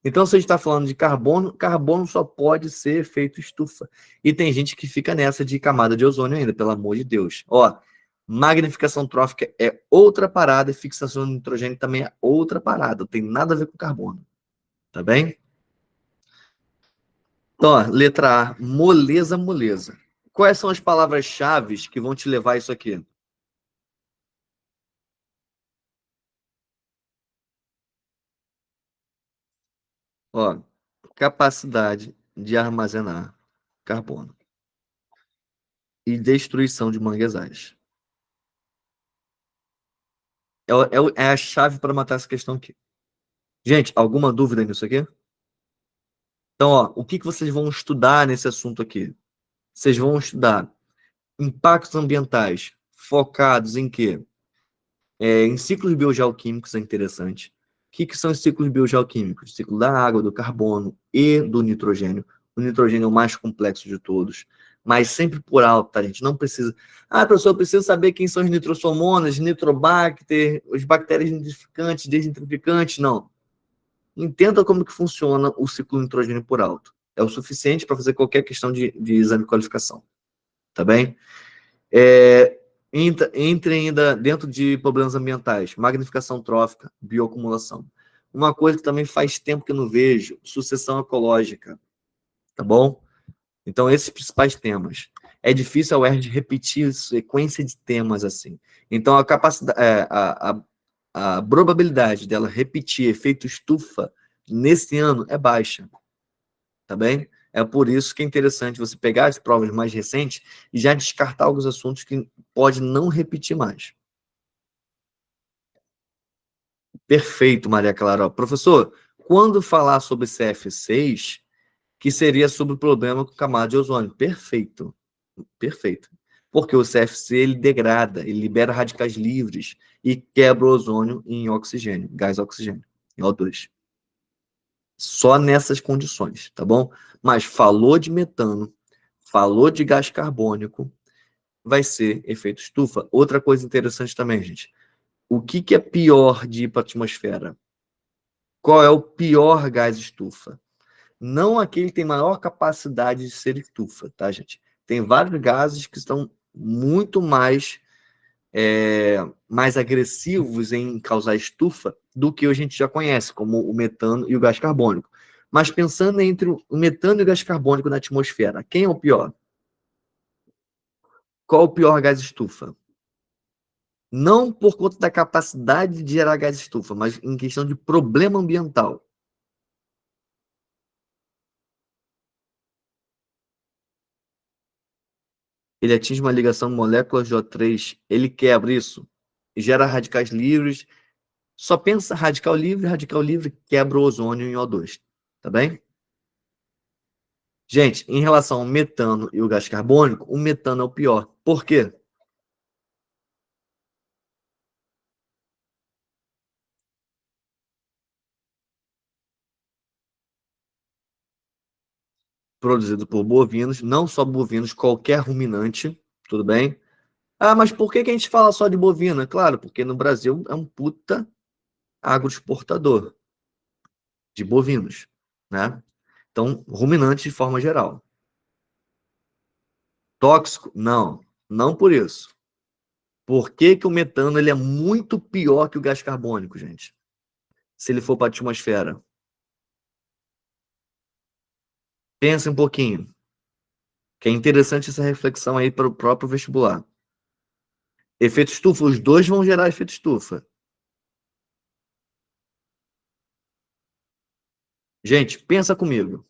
Então, se a gente está falando de carbono, carbono só pode ser efeito estufa. E tem gente que fica nessa de camada de ozônio ainda, pelo amor de Deus. Ó, magnificação trófica é outra parada e fixação de nitrogênio também é outra parada. Não tem nada a ver com carbono. Tá bem? Então, ó, letra A, moleza, moleza. Quais são as palavras-chave que vão te levar a isso aqui? Ó, capacidade de armazenar carbono e destruição de manguezais. É a chave para matar essa questão aqui. Gente, alguma dúvida nisso aqui? Então, ó, o que vocês vão estudar nesse assunto aqui? Vocês vão estudar impactos ambientais focados em quê? Em ciclos biogeoquímicos é interessante. O que são os ciclos biogeoquímicos? O ciclo da água, do carbono e do nitrogênio. O nitrogênio é o mais complexo de todos, mas sempre por alto, tá, gente? Não precisa. Ah, professor, eu preciso saber quem são os nitrossomonas, nitrobacter, os bactérias nitrificantes, desnitrificantes. Não. Entenda como que funciona o ciclo nitrogênio por alto. É o suficiente para fazer qualquer questão de exame de qualificação. Tá bem? Entre ainda dentro de problemas ambientais, magnificação trófica, bioacumulação. Uma coisa que também faz tempo que eu não vejo, sucessão ecológica, tá bom? Então, esses principais temas. É difícil a UERJ repetir sequência de temas assim. Então, a capacidade, a probabilidade dela repetir efeito estufa nesse ano é baixa, tá bem? É por isso que é interessante você pegar as provas mais recentes e já descartar alguns assuntos que pode não repetir mais. Perfeito, Maria Clara. Ó, professor, quando falar sobre CF6, que seria sobre o problema com camada de ozônio. Perfeito, perfeito. Porque o CFC ele degrada, ele libera radicais livres e quebra o ozônio em oxigênio, gás oxigênio, em O2. Só nessas condições, tá bom? Mas falou de metano, falou de gás carbônico, vai ser efeito estufa. Outra coisa interessante também, gente. O que é pior de ir para a atmosfera? Qual é o pior gás estufa? Não aquele que tem maior capacidade de ser estufa, tá, gente? Tem vários gases que estão muito mais agressivos em causar estufa do que a gente já conhece, como o metano e o gás carbônico. Mas pensando entre o metano e o gás carbônico na atmosfera, quem é o pior? Qual é o pior gás estufa? Não por conta da capacidade de gerar gás estufa, mas em questão de problema ambiental. Ele atinge uma ligação molécula de O3, ele quebra isso, gera radicais livres. Só pensa radical livre quebra o ozônio em O2, tá bem? Gente, em relação ao metano e o gás carbônico, o metano é o pior. Por quê? Produzido por bovinos, não só bovinos, qualquer ruminante, tudo bem? Ah, mas por que a gente fala só de bovino? É claro, porque no Brasil é um puta agroexportador de bovinos, né? Então, ruminantes de forma geral. Tóxico? Não, não por isso. Por que que o metano ele é muito pior que o gás carbônico, gente? Se ele for para a atmosfera. Pensa um pouquinho, que é interessante essa reflexão aí para o próprio vestibular. Efeito estufa, os dois vão gerar efeito estufa. Gente, pensa comigo.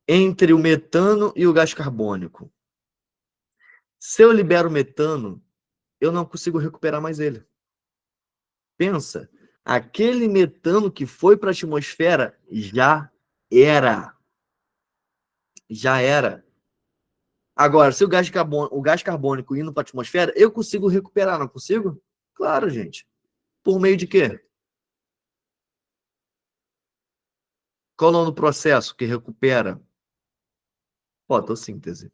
Entre o metano e o gás carbônico. Se eu libero o metano, eu não consigo recuperar mais ele. Pensa, aquele metano que foi para a atmosfera já era. Já era. Agora, se o gás carbônico indo para a atmosfera, eu consigo recuperar, não consigo? Claro, gente. Por meio de quê? Qual é o nome do processo que recupera? Fotossíntese.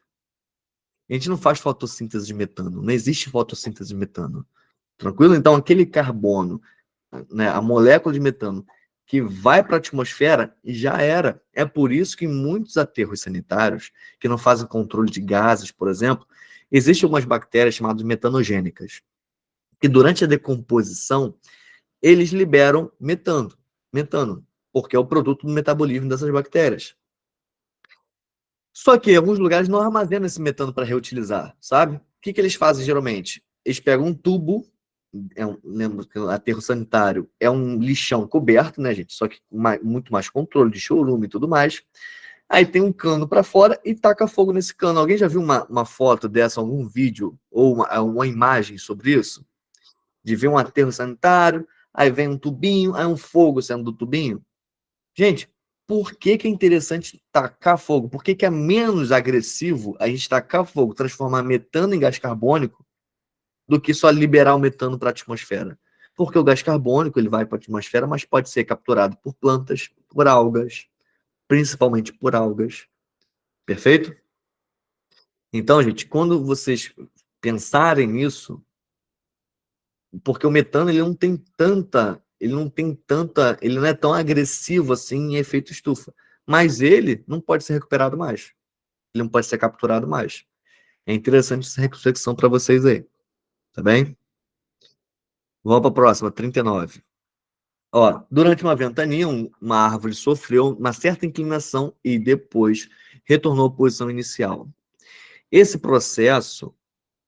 A gente não faz fotossíntese de metano. Não existe fotossíntese de metano. Tranquilo? Então, aquele carbono, né, a molécula de metano que vai para a atmosfera, já era. É por isso que em muitos aterros sanitários, que não fazem controle de gases, por exemplo, existem algumas bactérias chamadas metanogênicas, que durante a decomposição, eles liberam metano, porque é o produto do metabolismo dessas bactérias. Só que em alguns lugares não armazenam esse metano para reutilizar, sabe? O que que eles fazem geralmente? Eles pegam um tubo, lembra que o aterro sanitário é um lixão coberto, né, gente? Só que muito mais controle de chorume e tudo mais. Aí tem um cano para fora e taca fogo nesse cano. Alguém já viu uma foto dessa, algum vídeo ou uma imagem sobre isso? De ver um aterro sanitário, aí vem um tubinho, aí um fogo saindo do tubinho? Gente, por que que é interessante tacar fogo? Por que que é menos agressivo a gente tacar fogo, transformar metano em gás carbônico, do que só liberar o metano para a atmosfera? Porque o gás carbônico ele vai para a atmosfera, mas pode ser capturado por plantas, por algas, principalmente por algas. Perfeito? Então, gente, quando vocês pensarem nisso, porque o metano ele não é tão agressivo assim em efeito estufa, mas ele não pode ser recuperado mais, ele não pode ser capturado mais. É interessante essa reflexão para vocês aí, tá bem? Vamos para a próxima, 39. Ó, durante uma ventania, uma árvore sofreu uma certa inclinação e depois retornou à posição inicial. Esse processo,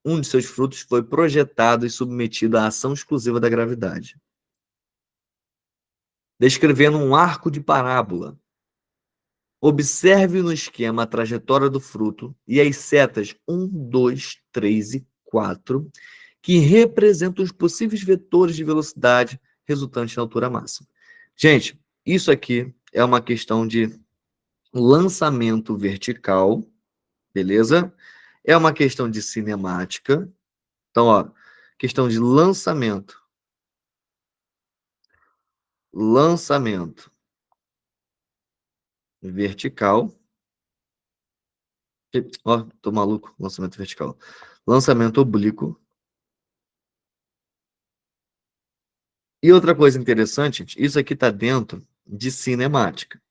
um de seus frutos foi projetado e submetido à ação exclusiva da gravidade, descrevendo um arco de parábola. Observe no esquema a trajetória do fruto e as setas 1, 2, 3 e 4, que representam os possíveis vetores de velocidade resultantes na altura máxima. Gente, isso aqui é uma questão de lançamento vertical, beleza? É uma questão de cinemática. Então, ó, questão de lançamento vertical. Ó, tô maluco, lançamento vertical. Lançamento oblíquo. E outra coisa interessante, gente, isso aqui está dentro de cinemática.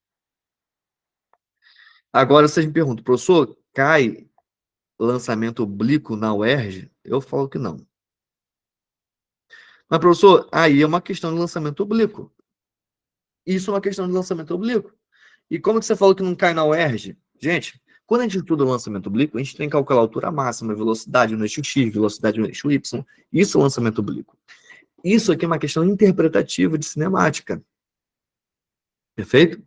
Agora vocês me perguntam, professor, cai lançamento oblíquo na UERJ? Eu falo que não. Mas, professor, aí é uma questão de lançamento oblíquo. Isso é uma questão de lançamento oblíquo. E como que você falou que não cai na UERJ? Gente, quando a gente estuda o lançamento oblíquo, a gente tem que calcular a altura máxima, velocidade no eixo X, velocidade no eixo Y. Isso é o lançamento oblíquo. Isso aqui é uma questão interpretativa de cinemática. Perfeito?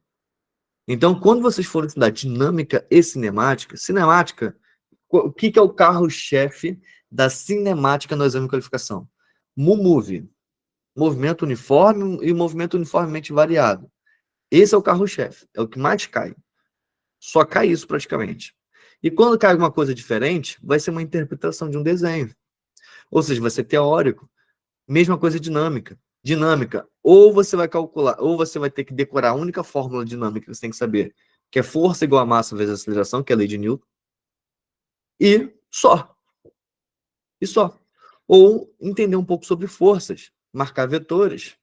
Então, quando vocês forem estudar dinâmica e cinemática, o que é o carro-chefe da cinemática no exame de qualificação? MUMOVE, movimento uniforme e movimento uniformemente variado. Esse é o carro-chefe, é o que mais cai. Só cai isso praticamente. E quando cai alguma coisa diferente, vai ser uma interpretação de um desenho. Ou seja, vai ser teórico. Mesma coisa dinâmica. Dinâmica, ou você vai calcular, ou você vai ter que decorar a única fórmula dinâmica que você tem que saber, que é força igual a massa vezes aceleração, que é a lei de Newton, e só. E só. Ou entender um pouco sobre forças, marcar vetores.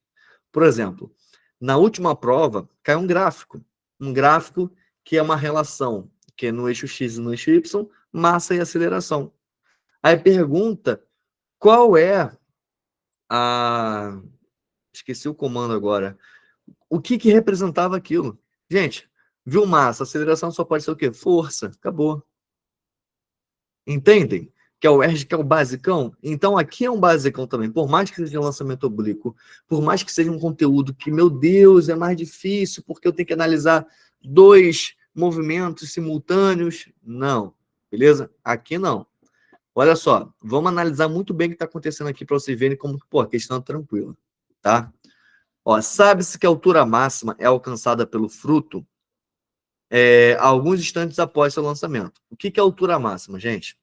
Por exemplo, na última prova, cai um gráfico. Um gráfico que é uma relação, que é no eixo X e no eixo Y, massa e aceleração. Aí pergunta qual é a... Esqueci o comando agora. O que representava aquilo? Gente, viu massa, aceleração só pode ser o quê? Força. Acabou. Entendem? Que é o ERG, que é o basicão. Então, aqui é um basicão também. Por mais que seja um lançamento oblíquo, por mais que seja um conteúdo que, meu Deus, é mais difícil, porque eu tenho que analisar 2 movimentos simultâneos. Não. Beleza? Aqui não. Olha só, vamos analisar muito bem o que está acontecendo aqui para vocês verem como, pô, a questão é tranquila. Tá? Ó, sabe-se que a altura máxima é alcançada pelo fruto alguns instantes após seu lançamento. O que é altura máxima, gente?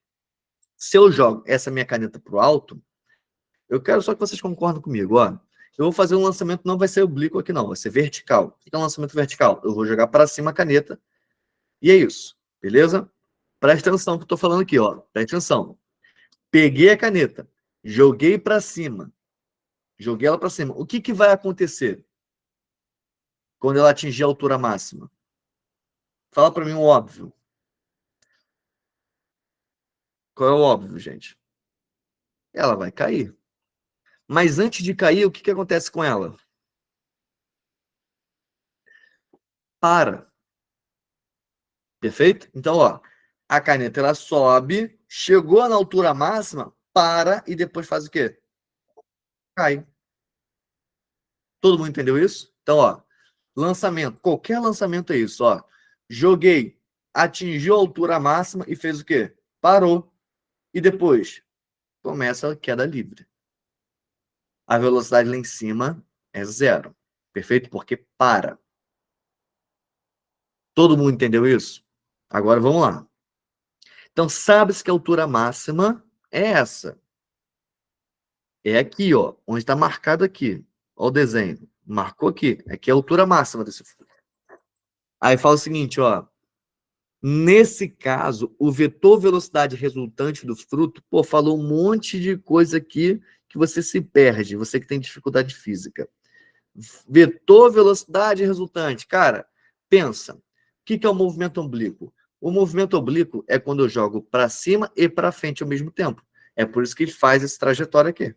Se eu jogo essa minha caneta para o alto, eu quero só que vocês concordem comigo. Ó. Eu vou fazer um lançamento, não vai ser oblíquo aqui não, vai ser vertical. O que é um lançamento vertical? Eu vou jogar para cima a caneta e é isso, beleza? Presta atenção que eu estou falando aqui, ó. Presta atenção. Peguei a caneta, joguei para cima, joguei ela para cima. O que vai acontecer quando ela atingir a altura máxima? Fala para mim o óbvio. Qual é o óbvio, gente? Ela vai cair. Mas antes de cair, o que acontece com ela? Para. Perfeito? Então, ó, a caneta ela sobe, chegou na altura máxima, para e depois faz o quê? Cai. Todo mundo entendeu isso? Então, ó, lançamento, qualquer lançamento é isso, ó. Joguei, atingiu a altura máxima e fez o quê? Parou. E depois começa a queda livre. A velocidade lá em cima é 0. Perfeito? Porque para. Todo mundo entendeu isso? Agora vamos lá. Então, sabe-se que a altura máxima é essa. É aqui, ó, onde está marcado aqui. Ó o desenho. Marcou aqui. Aqui é a altura máxima desse fruto. Aí fala o seguinte, ó. Nesse caso, o vetor velocidade resultante do fruto, pô, falou um monte de coisa aqui que você se perde, você que tem dificuldade física. Vetor velocidade resultante. Cara, pensa. O que é o movimento oblíquo? O movimento oblíquo é quando eu jogo para cima e para frente ao mesmo tempo. É por isso que ele faz essa trajetória aqui.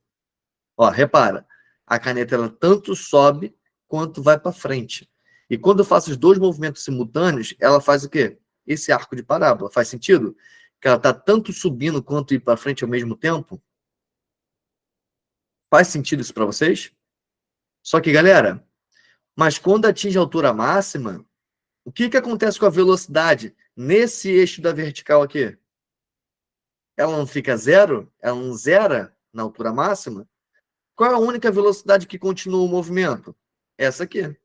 Ó, repara. A caneta ela tanto sobe quanto vai para frente. E quando eu faço os 2 movimentos simultâneos, ela faz o quê? Esse arco de parábola. Faz sentido? Que ela está tanto subindo quanto ir para frente ao mesmo tempo? Faz sentido isso para vocês? Só que, galera, mas quando atinge a altura máxima, o que acontece com a velocidade nesse eixo da vertical aqui? Ela não fica 0? Ela não zera na altura máxima? Qual é a única velocidade que continua o movimento? Essa aqui.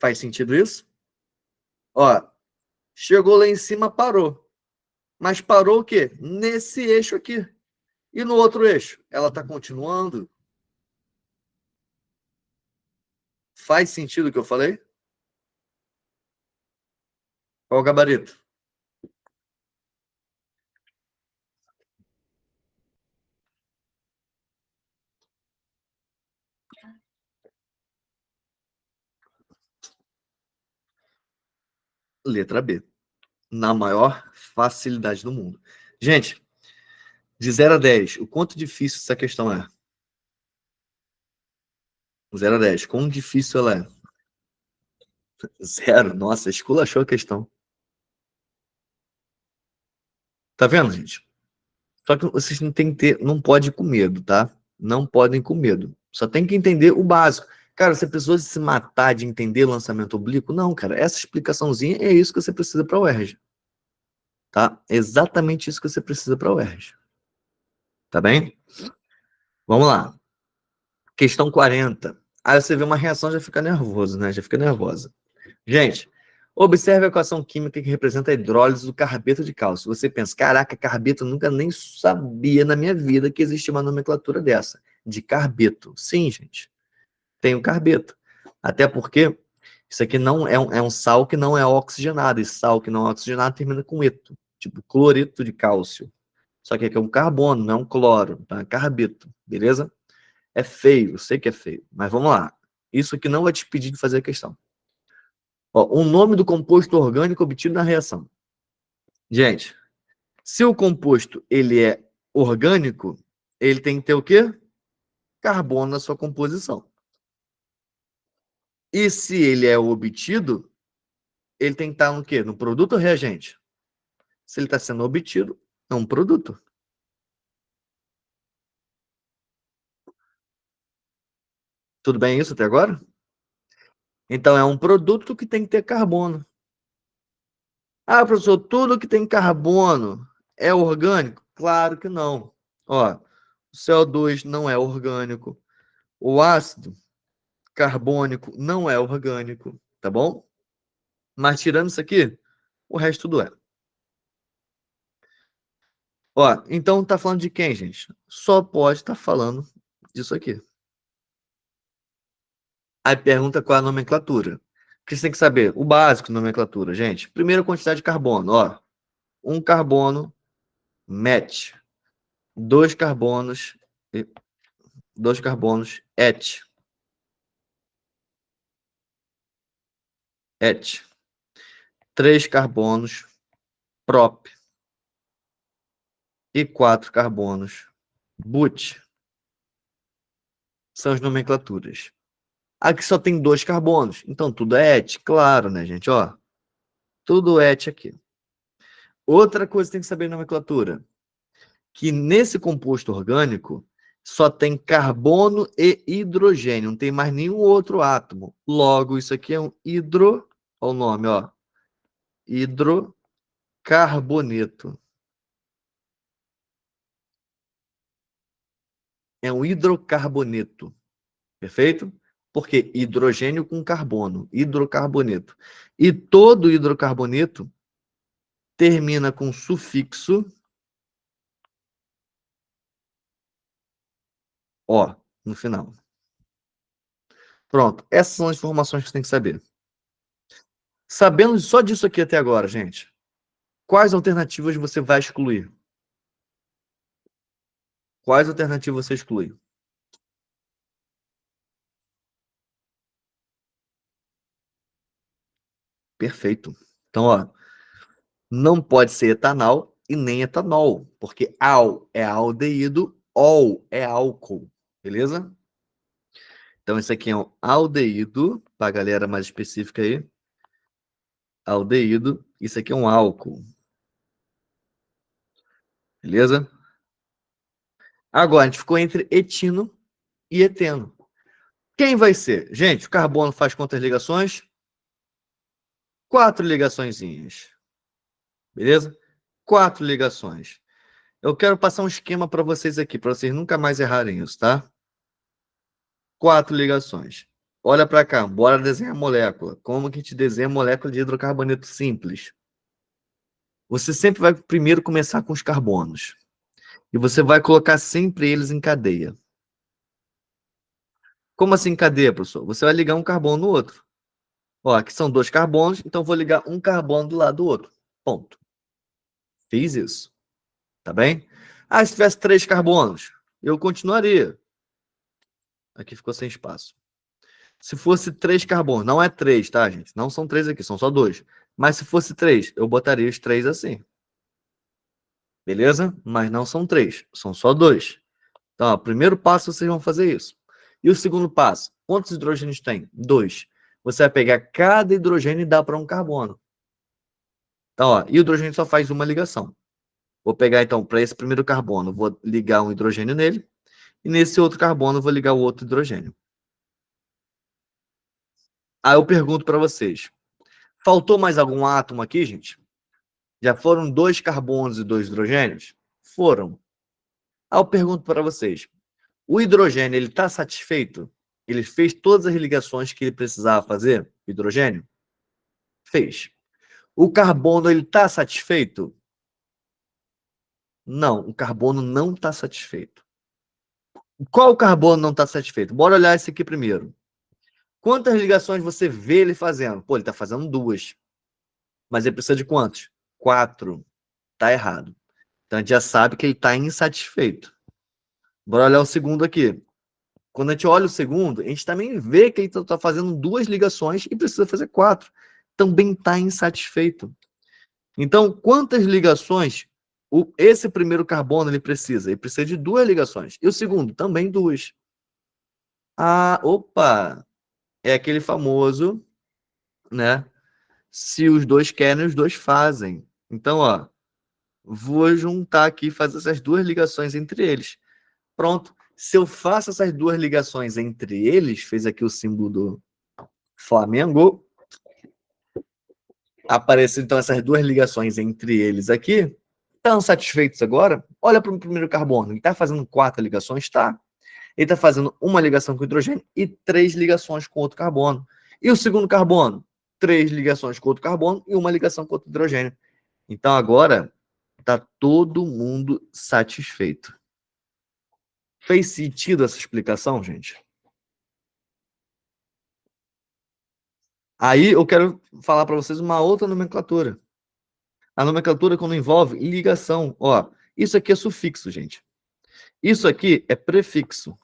Faz sentido isso? Ó, chegou lá em cima, parou. Mas parou o quê? Nesse eixo aqui. E no outro eixo? Ela está continuando? Faz sentido o que eu falei? Qual o gabarito? Letra B. Na maior facilidade do mundo. Gente, de 0 a 10, o quanto difícil essa questão é? 0 a 10, quão difícil ela é? 0. Nossa, esculachou a questão. Tá vendo, gente? Só que vocês não tem que ter, não pode ir com medo, tá? Não podem ir com medo. Só tem que entender o básico. Cara, você precisou de se matar de entender lançamento oblíquo? Não, cara. Essa explicaçãozinha é isso que você precisa para o UERJ. Tá? Exatamente isso que você precisa para o UERJ. Tá bem? Vamos lá. Questão 40. Aí você vê uma reação, já fica nervoso, né? Já fica nervosa. Gente, Observe a equação química que representa a hidrólise do carbeto de cálcio. Você pensa, caraca, carbeto, eu nunca nem sabia na minha vida que existia uma nomenclatura dessa, de carbeto. Sim, gente, tem o carbeto. Até porque isso aqui não é um sal que não é oxigenado. Esse sal que não é oxigenado termina com eto, tipo cloreto de cálcio. Só que aqui é um carbono, não é um cloro, tá? Carbeto, beleza? É feio, eu sei que é feio, mas vamos lá. Isso aqui não vai te pedir de fazer a questão. Ó, o nome do composto orgânico obtido na reação. Gente, se o composto ele é orgânico, ele tem que ter o quê? Carbono na sua composição. E se ele é obtido, ele tem que estar no quê? No produto ou reagente? Se ele está sendo obtido, é um produto. Tudo bem isso até agora? Então é um produto que tem que ter carbono. Ah, professor, tudo que tem carbono é orgânico? Claro que não. Ó, o CO2 não é orgânico. O ácido carbônico não é orgânico, tá bom? Mas tirando isso aqui, o resto tudo é. Ó, então tá falando de quem, gente? Só pode estar falando disso aqui. Aí pergunta qual é a nomenclatura. Porque você tem que saber o básico de nomenclatura, gente. Primeiro, quantidade de carbono, ó. Um carbono, met. Dois carbonos, dois carbonos, et. Et. Três carbonos, prop. E quatro carbonos, but. São as nomenclaturas. Aqui só tem dois carbonos, então tudo é et, claro, né, gente? Ó, tudo et aqui. Outra coisa que tem que saber na nomenclatura, que nesse composto orgânico só tem carbono e hidrogênio, não tem mais nenhum outro átomo. Logo, isso aqui é um olha o nome, ó, hidrocarboneto. É um hidrocarboneto, perfeito? Porque hidrogênio com carbono, hidrocarboneto. E todo hidrocarboneto termina com sufixo O no final. Pronto, essas são as informações que você tem que saber. Sabendo só disso aqui até agora, gente, quais alternativas você vai excluir? Quais alternativas você exclui? Perfeito. Então, ó, não pode ser etanol e nem etanol, porque al é aldeído, ol é álcool, beleza? Então, esse aqui é um aldeído, para a galera mais específica aí. Aldeído, isso aqui é um álcool, beleza? Agora, a gente ficou entre etino e eteno. Quem vai ser? Gente, o carbono faz quantas ligações? 4 ligaçõezinhas, beleza? 4 ligações. Eu quero passar um esquema para vocês aqui, para vocês nunca mais errarem isso, tá? 4 ligações. Olha para cá, bora desenhar a molécula. Como que a gente desenha a molécula de hidrocarboneto simples? Você sempre vai primeiro começar com os carbonos. E você vai colocar sempre eles em cadeia. Como assim cadeia, professor? Você vai ligar um carbono no outro. Ó, aqui são 2 carbonos, então vou ligar um carbono do lado do outro. Ponto. Fiz isso. Tá bem? Ah, se tivesse 3 carbonos, eu continuaria. Aqui ficou sem espaço. Se fosse 3 carbonos, não é 3, tá, gente? Não são 3 aqui, são só 2. Mas se fosse 3, eu botaria os 3 assim. Beleza? Mas não são 3, são só 2. Então, ó, primeiro passo, vocês vão fazer isso. E o segundo passo, quantos hidrogênios tem? 2. Você vai pegar cada hidrogênio e dar para um carbono. Então, ó, e o hidrogênio só faz uma ligação. Vou pegar, então, para esse primeiro carbono, vou ligar um hidrogênio nele. E nesse outro carbono, eu vou ligar o outro hidrogênio. Aí eu pergunto para vocês, faltou mais algum átomo aqui, gente? Já foram 2 carbonos e 2 hidrogênios? Foram. Aí eu pergunto para vocês, o hidrogênio, ele está satisfeito? Ele fez todas as ligações que ele precisava fazer, o hidrogênio? Fez. O carbono, ele está satisfeito? Não, o carbono não está satisfeito. Qual carbono não está satisfeito? Bora olhar esse aqui primeiro. Quantas ligações você vê ele fazendo? Pô, ele está fazendo 2. Mas ele precisa de quantos? 4. Tá errado. Então a gente já sabe que ele está insatisfeito. Bora olhar o segundo aqui. Quando a gente olha o segundo, a gente também vê que ele está fazendo 2 ligações e precisa fazer 4. Também está insatisfeito. Então, quantas ligações esse primeiro carbono ele precisa? Ele precisa de 2 ligações. E o segundo? Também 2. Ah, opa! É aquele famoso, né? Se os dois querem, os dois fazem. Então, ó, vou juntar aqui e fazer essas 2 ligações entre eles. Pronto. Se eu faço essas 2 ligações entre eles, fez aqui o símbolo do Flamengo, apareceu então essas 2 ligações entre eles aqui. Estão satisfeitos agora? Olha para o primeiro carbono. Ele está fazendo 4 ligações? Tá. Ele está fazendo uma ligação com hidrogênio e 3 ligações com outro carbono. E o segundo carbono? 3 ligações com outro carbono e uma ligação com outro hidrogênio. Então agora está todo mundo satisfeito. Fez sentido essa explicação, gente? Aí eu quero falar para vocês uma outra nomenclatura. A nomenclatura quando envolve ligação. Ó, isso aqui é sufixo, gente. Isso aqui é prefixo.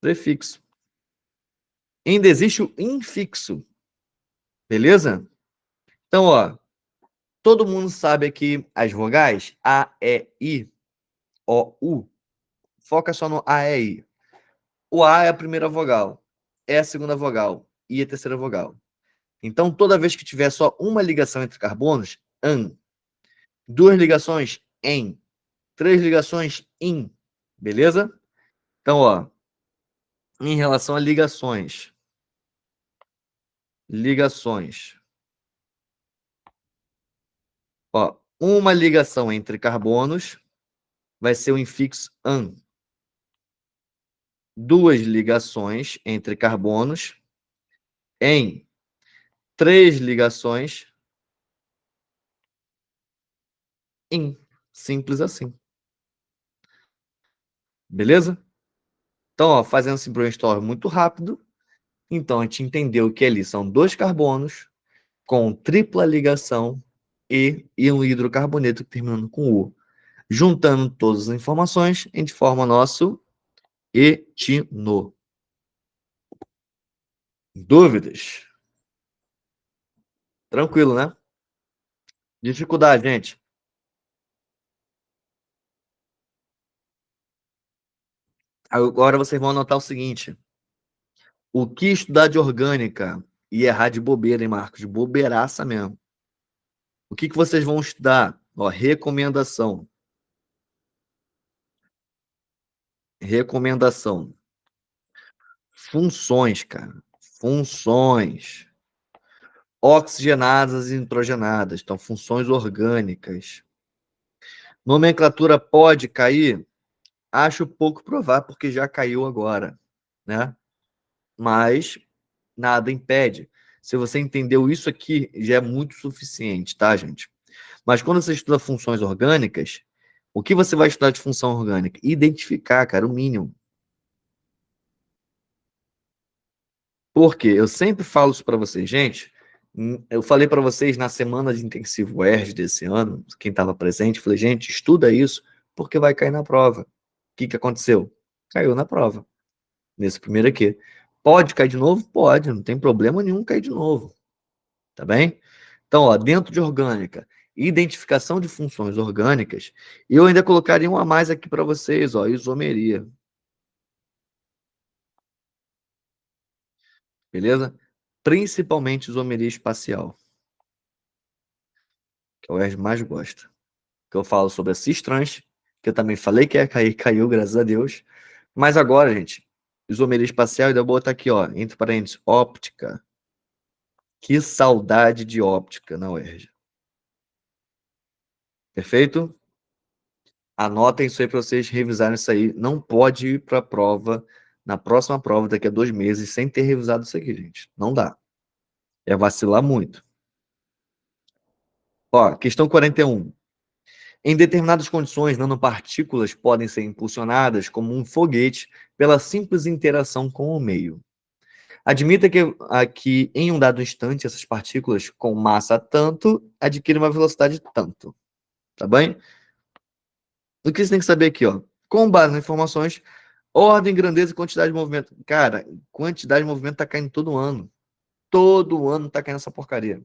Prefixo. Ainda existe o infixo. Beleza? Então, ó, todo mundo sabe aqui as vogais A, E, I, O, U. Foca só no A, E, I. O A é a primeira vogal, E é a segunda vogal, I é a terceira vogal. Então, toda vez que tiver só uma ligação entre carbonos, AN. 2 ligações, EN. 3 ligações, IN. Beleza? Então, ó, em relação a ligações. Ó, uma ligação entre carbonos vai ser o infixo AN. 2 ligações entre carbonos, EN. 3 ligações, IN. Simples assim. Beleza? Então, ó, fazendo esse brainstorm muito rápido, então a gente entendeu que ali são 2 carbonos com tripla ligação e um hidrocarboneto terminando com U. Juntando todas as informações, a gente forma nosso etino. Dúvidas? Tranquilo, né? Dificuldade, gente. Agora vocês vão anotar o seguinte. O que estudar de orgânica e errar de bobeira, hein, Marcos? De bobeiraça mesmo. O que vocês vão estudar? Ó, recomendação. Recomendação. Funções, cara. Funções. Oxigenadas e nitrogenadas. Então, funções orgânicas. Nomenclatura pode cair? Acho pouco provável, porque já caiu agora, né? Mas nada impede. Se você entendeu isso aqui, já é muito suficiente, tá, gente? Mas quando você estuda funções orgânicas, o que você vai estudar de função orgânica? Identificar, cara, o mínimo. Por quê? Eu sempre falo isso para vocês, gente. Eu falei para vocês na semana de intensivo ERG desse ano, quem estava presente, falei, gente, estuda isso, porque vai cair na prova. O que aconteceu? Caiu na prova. Nesse primeiro aqui. Pode cair de novo? Pode, não tem problema nenhum cair de novo. Tá bem? Então, ó, dentro de orgânica, identificação de funções orgânicas, eu ainda colocaria um a mais aqui para vocês, ó, isomeria. Beleza? Principalmente isomeria espacial, que é o ERG mais gosta. Que eu falo sobre a cis-trans, que eu também falei que ia cair, caiu, graças a Deus. Mas agora, gente, isomeria espacial, ainda vou botar aqui, ó, entre parênteses, óptica. Que saudade de óptica na UERJ. Perfeito? Anotem isso aí para vocês revisarem isso aí. Não pode ir para a prova, na próxima prova, daqui a 2 meses, sem ter revisado isso aqui, gente. Não dá. É vacilar muito. Ó, questão 41. Em determinadas condições, nanopartículas podem ser impulsionadas como um foguete pela simples interação com o meio. Admita que em um dado instante, essas partículas com massa tanto adquirem uma velocidade tanto. Tá bem? O que você tem que saber aqui, ó? Com base nas informações, ordem, grandeza e quantidade de movimento. Cara, quantidade de movimento tá caindo todo ano. Todo ano tá caindo essa porcaria.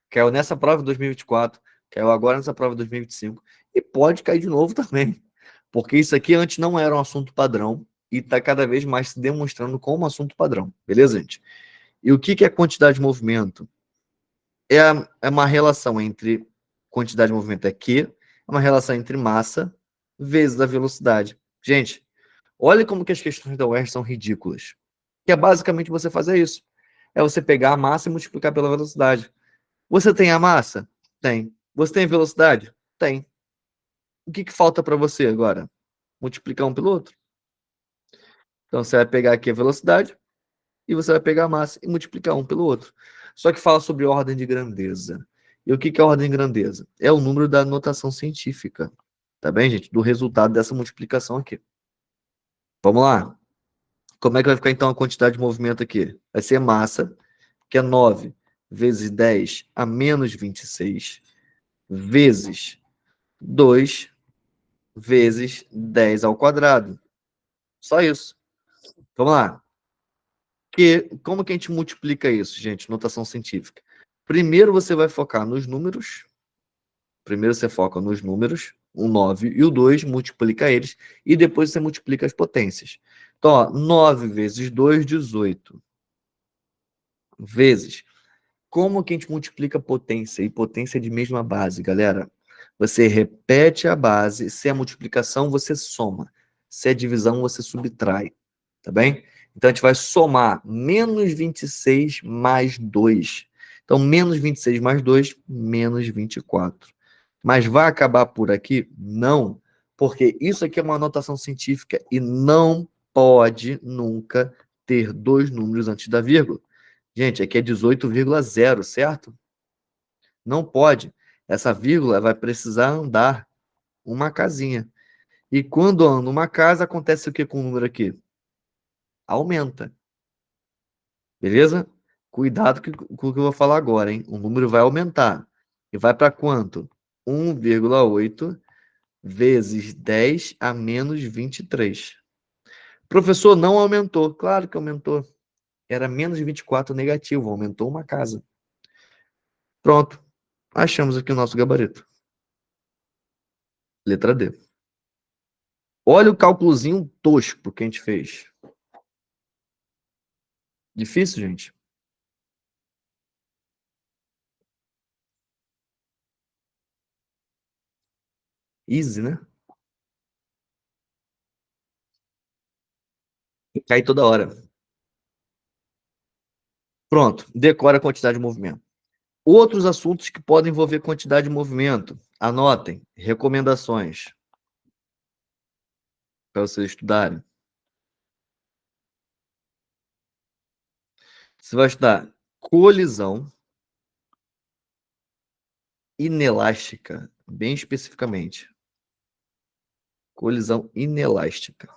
Caiu nessa prova de 2024, caiu agora nessa prova de 2025 e pode cair de novo também. Porque isso aqui antes não era um assunto padrão e está cada vez mais se demonstrando como um assunto padrão. Beleza, gente? E o que é quantidade de movimento? É uma relação entre quantidade de movimento é Q, é uma relação entre massa vezes a velocidade. Gente, olha como que as questões da UERJ são ridículas. Que é basicamente você fazer isso. É você pegar a massa e multiplicar pela velocidade. Você tem a massa? Tem. Você tem a velocidade? Tem. O que falta para você agora? Multiplicar um pelo outro. Então você vai pegar aqui a velocidade e você vai pegar a massa e multiplicar um pelo outro. Só que fala sobre ordem de grandeza. E o que é ordem de grandeza? É o número da notação científica. Tá bem, gente? Do resultado dessa multiplicação aqui. Vamos lá. Como é que vai ficar então a quantidade de movimento aqui? Vai ser massa, que é 9 vezes 10 a menos 26, vezes 2 vezes 10 ao quadrado. Só isso. Vamos lá. Como que a gente multiplica isso, gente? Notação científica. Primeiro você vai focar nos números. Primeiro você foca nos números, o 9 e o 2, multiplica eles, e depois você multiplica as potências. Então, ó, 9 vezes 2, 18. Vezes. Como que a gente multiplica potência? E potência é de mesma base, galera. Você repete a base. Se é multiplicação, você soma. Se é divisão, você subtrai. Tá bem? Então, a gente vai somar menos 26 mais 2. Então, menos 26 mais 2, menos 24. Mas vai acabar por aqui? Não. Porque isso aqui é uma anotação científica e não pode nunca ter dois números antes da vírgula. Gente, aqui é 18,0, certo? Não pode. Essa vírgula vai precisar andar uma casinha. E quando anda uma casa, acontece o que com o número aqui? Aumenta. Beleza? Cuidado com o que eu vou falar agora, hein? O número vai aumentar. E vai para quanto? 1,8 vezes 10 a menos 23. Professor, não aumentou. Claro que aumentou. Era menos 24 negativo, aumentou uma casa. Pronto. Achamos aqui o nosso gabarito. Letra D. Olha o cálculozinho tosco que a gente fez. Difícil, gente? Easy, né? Cai toda hora. Pronto. Decora a quantidade de movimento. Outros assuntos que podem envolver quantidade de movimento. Anotem. Recomendações para vocês estudarem. Você vai estudar colisão inelástica, bem especificamente. Colisão inelástica.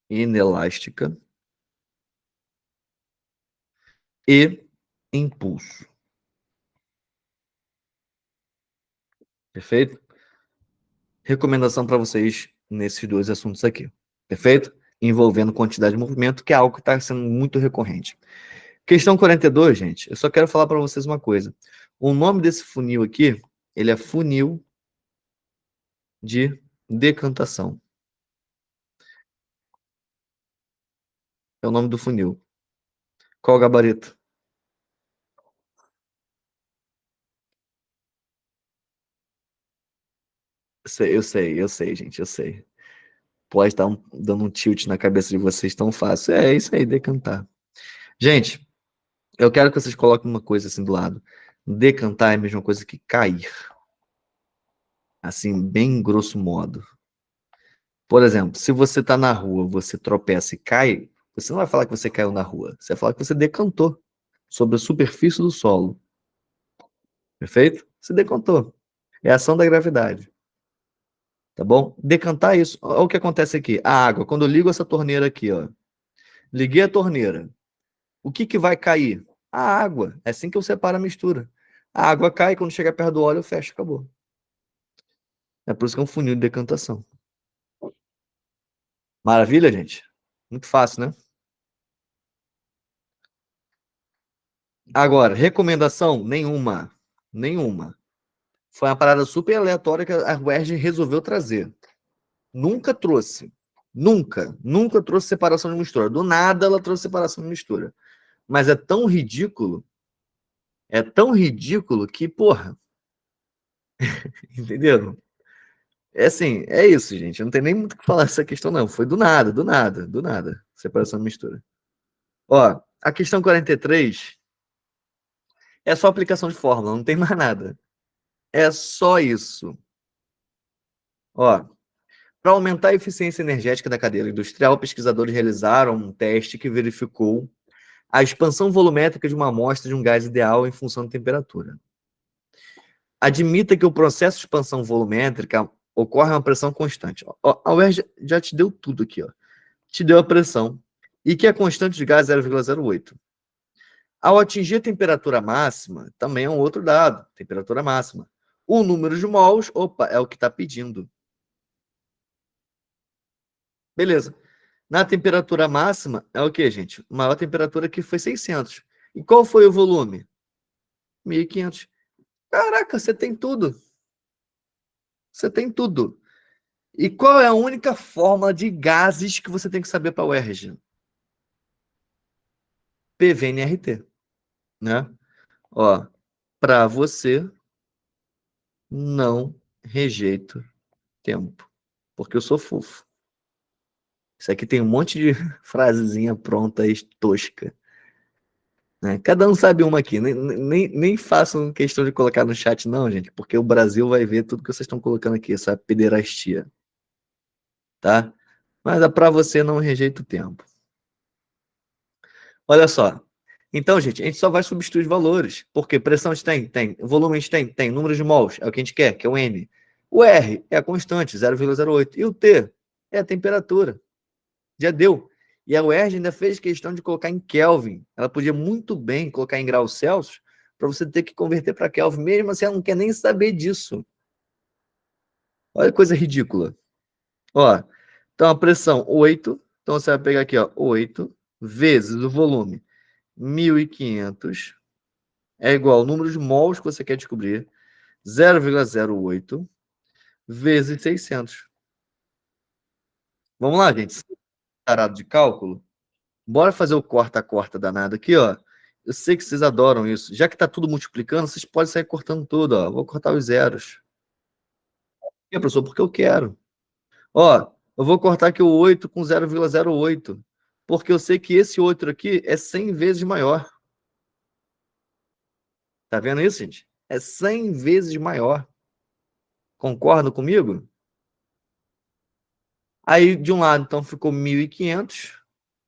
Inelástica e impulso. Perfeito? Recomendação para vocês nesses dois assuntos aqui. Perfeito? Envolvendo quantidade de movimento, que é algo que está sendo muito recorrente. Questão 42, gente. Eu só quero falar para vocês uma coisa. O nome desse funil aqui, ele é funil de decantação. É o nome do funil. Qual o gabarito? Eu sei, gente, eu sei. Pode estar dando um tilt na cabeça de vocês tão fácil. É isso aí, decantar. Gente, eu quero que vocês coloquem uma coisa assim do lado. Decantar é a mesma coisa que cair. Assim, bem grosso modo. Por exemplo, se você está na rua, você tropeça e cai, Você não vai falar que você caiu na rua. Você vai falar que você decantou sobre a superfície do solo. Perfeito? Você decantou. É a ação da gravidade. Tá bom? Decantar é isso. Olha o que acontece aqui. A água, quando eu ligo essa torneira aqui, ó. Liguei a torneira. O que que vai cair? A água. É assim que eu separo a mistura. A água cai, quando chega perto do óleo, eu fecho, acabou. É por isso que é um funil de decantação. Maravilha, gente? Muito fácil, né? Agora, recomendação? Nenhuma. Nenhuma. Foi uma parada super aleatória que a UERJ resolveu trazer. Nunca trouxe. Nunca. Nunca trouxe separação de mistura. Do nada ela trouxe separação de mistura. Mas é tão ridículo que, porra, entendeu? É assim, é isso, gente. Eu não tem nem muito o que falar dessa questão, não. Foi do nada, do nada, do nada. Separação de mistura. Ó, a questão 43 é só aplicação de fórmula, não tem mais nada. É só isso. Ó, para aumentar a eficiência energética da cadeia industrial, pesquisadores realizaram um teste que verificou a expansão volumétrica de uma amostra de um gás ideal em função da temperatura. Admita que o processo de expansão volumétrica ocorre a uma pressão constante. A UERJ já te deu tudo aqui, ó. Te deu a pressão e que a constante de gás é 0,08. Ao atingir a temperatura máxima, também é um outro dado, temperatura máxima. O número de mols, opa, é o que está pedindo. Beleza. Na temperatura máxima, é o que, gente? Maior temperatura que foi 600. E qual foi o volume? 1.500. Caraca, você tem tudo. Você tem tudo. E qual é a única fórmula de gases que você tem que saber para o UERJ? PVNRT, né? Ó, para você, não rejeito tempo, porque eu sou fofo. Isso aqui tem um monte de frasezinha pronta aí, tosca. Né? Cada um sabe uma aqui. Nem façam questão de colocar no chat, não, gente, porque o Brasil vai ver tudo que vocês estão colocando aqui, essa pederastia. Tá? Mas é para você, não rejeita o tempo. Olha só. Então, gente, a gente só vai substituir os valores. Porque pressão a gente tem? Tem. Volume a gente tem? Tem. Número de mols é o que a gente quer, que é o N. O R é a constante, 0,08. E o T é a temperatura. Já deu. E a UERJ ainda fez questão de colocar em Kelvin. Ela podia muito bem colocar em graus Celsius para você ter que converter para Kelvin. Mesmo assim, ela não quer nem saber disso. Olha que coisa ridícula. Ó, então a pressão 8. Então você vai pegar aqui, ó, 8 vezes o volume 1.500 é igual ao número de mols que você quer descobrir, 0,08 vezes 600. Vamos lá, gente. Tarado de cálculo? Bora fazer o corta-corta danado aqui, ó. Eu sei que vocês adoram isso. Já que tá tudo multiplicando, vocês podem sair cortando tudo, ó. Vou cortar os zeros. Por quê, professor? Porque eu quero. Ó, eu vou cortar aqui o 8 com 0,08. Porque eu sei que esse outro aqui é 100 vezes maior. Tá vendo isso, gente? É 100 vezes maior. Concordam comigo? Aí, de um lado, então, ficou 1.500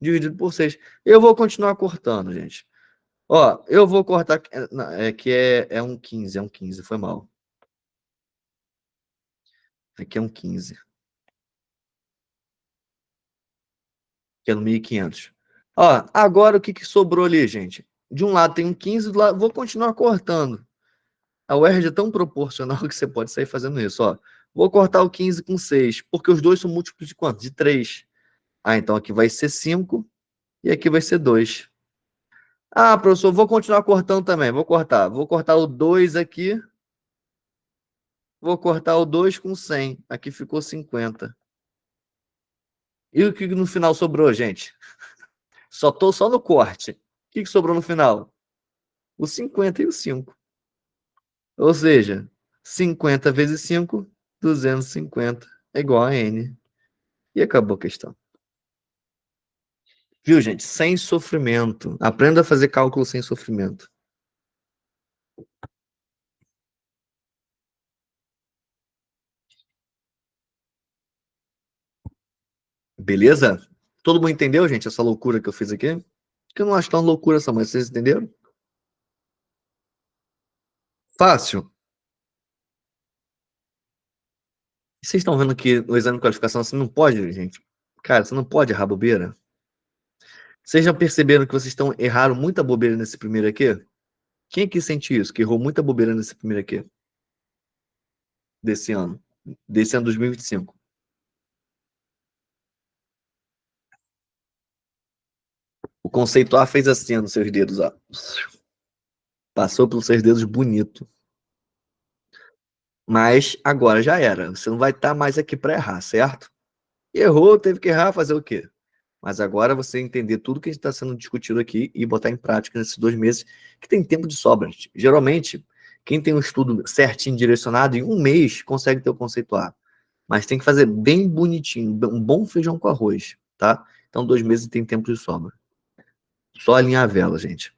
dividido por 6. Eu vou continuar cortando, gente. Ó, eu vou cortar. Que é um 15, é um 15, foi mal. Aqui é um 15, que é no 1.500. Ó, agora o que, que sobrou ali, gente? De um lado tem um 15, do lado, vou continuar cortando. A UERJ é tão proporcional que você pode sair fazendo isso, ó. Vou cortar o 15 com 6, porque os dois são múltiplos de quanto? De 3. Ah, então aqui vai ser 5 e aqui vai ser 2. Ah, professor, vou continuar cortando também. Vou cortar. Vou cortar o 2 aqui. Vou cortar o 2 com 100. Aqui ficou 50. E o que no final sobrou, gente? Só tô só no corte. O que, que sobrou no final? O 50 e o 5. Ou seja, 50 vezes 5, 250 é igual a N. E acabou a questão. Viu, gente? Sem sofrimento. Aprenda a fazer cálculo sem sofrimento. Beleza? Todo mundo entendeu, gente, essa loucura que eu fiz aqui? Que eu não acho tão loucura essa, mas vocês entenderam? Fácil. Vocês estão vendo que no exame de qualificação você não pode, gente? Cara, você não pode errar bobeira. Vocês já perceberam que vocês erraram muita bobeira nesse primeiro aqui? Quem aqui sente isso? Que errou muita bobeira nesse primeiro aqui? Desse ano. Desse ano 2025. O conceito A fez assim nos seus dedos, ó. Passou pelos seus dedos bonito. Mas agora já era. Você não vai estar mais aqui para errar, certo? Errou, teve que errar, fazer o quê? Mas agora você entender tudo que está sendo discutido aqui e botar em prática nesses 2 meses, que tem tempo de sobra. Geralmente, quem tem um estudo certinho, direcionado, em um mês consegue ter o conceito A. Mas tem que fazer bem bonitinho, um bom feijão com arroz, tá? Então, 2 meses tem tempo de sobra. Só alinhar a vela, gente.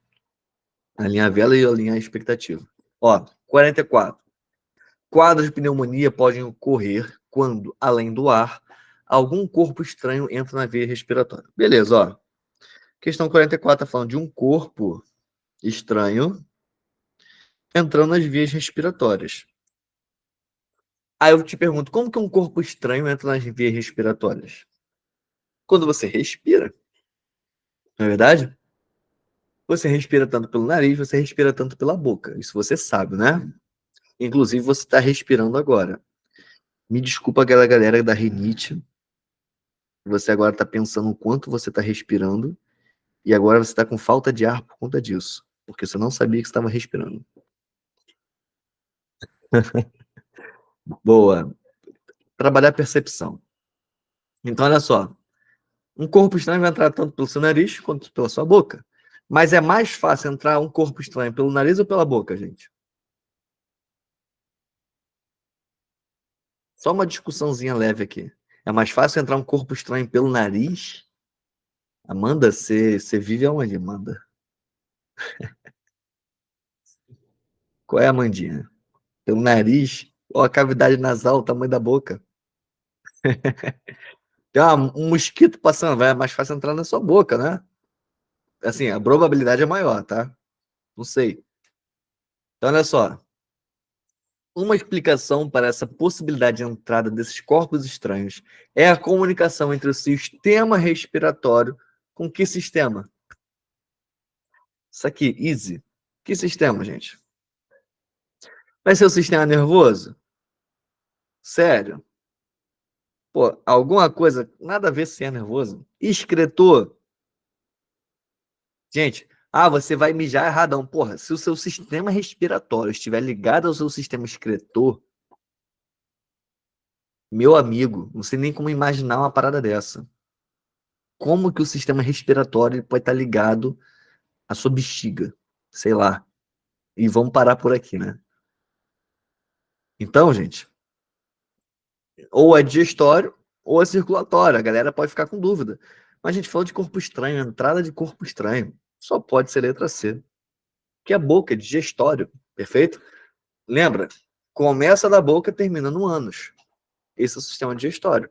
Alinhar a vela e alinhar a expectativa. Ó, 44. Quadros de pneumonia podem ocorrer quando, além do ar, algum corpo estranho entra na veia respiratória. Beleza, ó. Questão 44 está falando de um corpo estranho entrando nas vias respiratórias. Aí eu te pergunto, como que um corpo estranho entra nas vias respiratórias? Quando você respira, não é verdade? Você respira tanto pelo nariz, você respira tanto pela boca. Isso você sabe, né? Inclusive, você está respirando agora. Me desculpa aquela galera da rinite. Você agora está pensando o quanto você está respirando e agora você está com falta de ar por conta disso, porque você não sabia que estava respirando. Boa. Trabalhar a percepção. Então, olha só. Um corpo estranho vai entrar tanto pelo seu nariz quanto pela sua boca. Mas é mais fácil entrar um corpo estranho pelo nariz ou pela boca, gente? Só uma discussãozinha leve aqui. É mais fácil entrar um corpo estranho pelo nariz? Amanda, você vive aonde, Amanda? Qual é, Amandinha? Pelo nariz? Ou a cavidade nasal, o tamanho da boca? Tem um mosquito passando, vai é mais fácil entrar na sua boca, né? Assim, a probabilidade é maior, tá? Não sei. Então, olha só. Uma explicação para essa possibilidade de entrada desses corpos estranhos é a comunicação entre o sistema respiratório com que sistema? Isso aqui, easy. Que sistema, gente? Vai ser o sistema nervoso? Sério? Pô, alguma coisa, nada a ver se é nervoso. Excretor? Gente, você vai mijar erradão. Porra, se o seu sistema respiratório estiver ligado ao seu sistema excretor, meu amigo, não sei nem como imaginar uma parada dessa. Como que o sistema respiratório pode estar ligado à sua bexiga? Sei lá. E vamos parar por aqui, né? Então, gente, ou é digestório ou é circulatório. A galera pode ficar com dúvida. Mas a gente falou de corpo estranho, entrada de corpo estranho. Só pode ser letra C. Que é a boca, digestório. Perfeito? Lembra? Começa da boca, termina no ânus. Esse é o sistema digestório.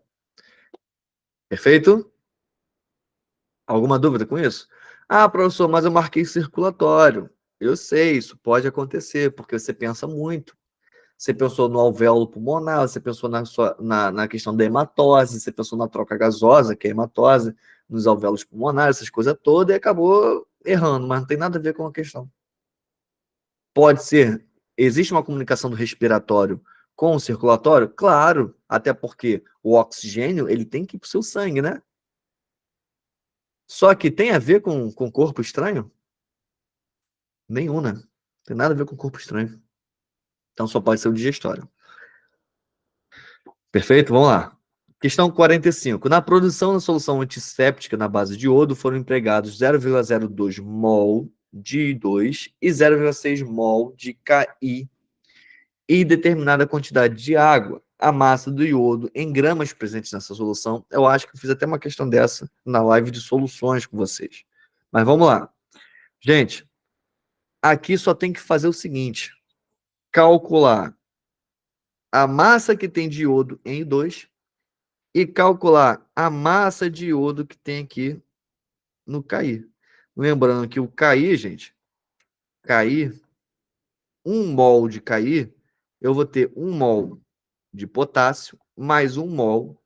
Perfeito? Alguma dúvida com isso? Professor, mas eu marquei circulatório. Eu sei, isso pode acontecer, porque você pensa muito. Você pensou no alvéolo pulmonar, você pensou na questão da hematose, você pensou na troca gasosa, que é a hematose, nos alvéolos pulmonares, essas coisas todas, e acabou errando, mas não tem nada a ver com a questão. Pode ser, existe uma comunicação do respiratório com o circulatório? Claro, até porque o oxigênio ele tem que ir para o seu sangue, né? Só que tem a ver com corpo estranho? Nenhum, né? Tem nada a ver com corpo estranho. Então só pode ser o digestório. Perfeito? Vamos lá. Questão 45. Na produção da solução antisséptica na base de iodo foram empregados 0,02 mol de I2 e 0,6 mol de Ki e determinada quantidade de água. A massa do iodo em gramas presentes nessa solução. Eu acho que eu fiz até uma questão dessa na live de soluções com vocês. Mas vamos lá. Gente, aqui só tem que fazer o seguinte: calcular a massa que tem de iodo em I2 e calcular a massa de iodo que tem aqui no Ki. Lembrando que o Ki, gente, Ki, 1 mol de Ki, eu vou ter 1 mol de potássio mais 1 mol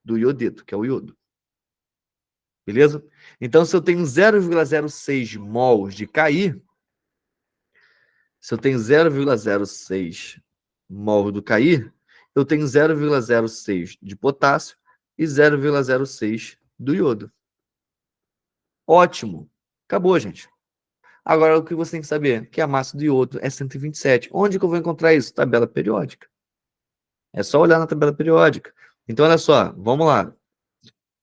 do iodeto, que é o iodo. Beleza? Então, se eu tenho 0,06 mols de Ki, se eu tenho 0,06 mol do Ki, eu tenho 0,06 de potássio e 0,06 do iodo. Ótimo. Acabou, gente. Agora, o que você tem que saber? Que a massa do iodo é 127. Onde que eu vou encontrar isso? Tabela periódica. É só olhar na tabela periódica. Então, olha só, vamos lá.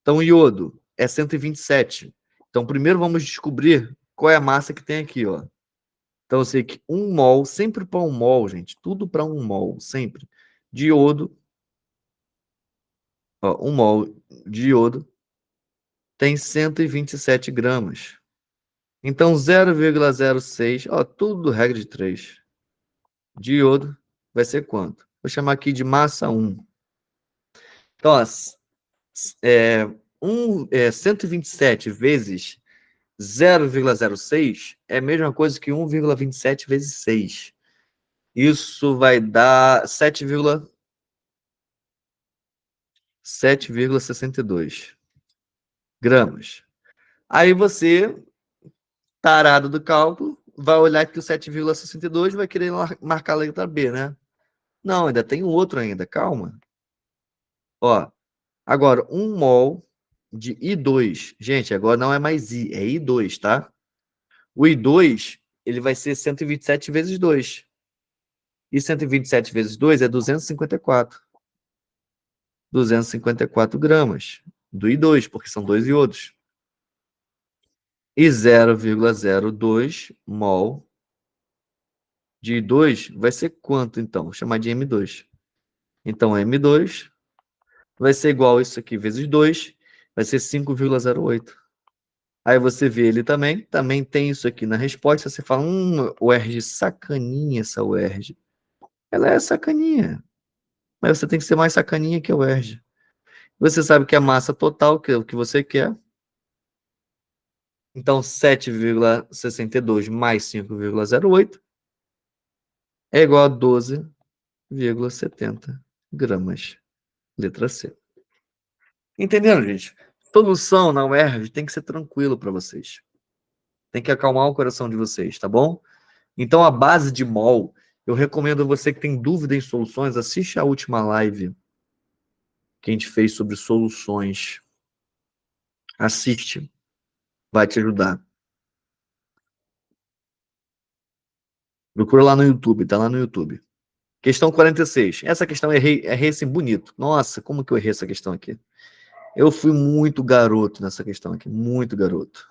Então, o iodo é 127. Então, primeiro vamos descobrir qual é a massa que tem aqui, ó. Então, eu sei que 1 mol, sempre para 1 mol, gente, tudo para 1 mol, sempre, de iodo, ó, 1 mol de iodo tem 127 gramas. Então, 0,06, ó, tudo regra de 3, de iodo vai ser quanto? Vou chamar aqui de massa 1. Então, ó, 127 vezes 0,06 é a mesma coisa que 1,27 vezes 6. Isso vai dar 7,62 gramas. Aí você, tarado do cálculo, vai olhar que o 7,62 vai querer marcar a letra B, né? Não, ainda tem outro ainda, calma. Ó, agora, 1 mol de I2. Gente, agora não é mais I, é I2, tá? O I2, ele vai ser 127 vezes 2. E 127 vezes 2 é 254. 254 gramas do I2, porque são 2 iodos. E 0,02 mol de I2 vai ser quanto, então? Vou chamar de M2. Então, M2 vai ser igual a isso aqui vezes 2, vai ser 5,08. Aí você vê ele também tem isso aqui na resposta, você fala, UERJ, sacaninha essa UERJ. Ela é sacaninha, mas você tem que ser mais sacaninha que a UERJ. Você sabe que a massa total, que é o que você quer, então 7,62 mais 5,08 é igual a 12,70 gramas. Letra C. Entenderam, gente? Solução na UERJ tem que ser tranquilo para vocês. Tem que acalmar o coração de vocês, tá bom? Então, a base de mol, eu recomendo a você que tem dúvida em soluções, assiste a última live que a gente fez sobre soluções. Assiste, vai te ajudar. Procura lá no YouTube, tá lá no YouTube. Questão 46. Essa questão eu errei assim bonito. Nossa, como que eu errei essa questão aqui? Eu fui muito garoto nessa questão aqui, muito garoto.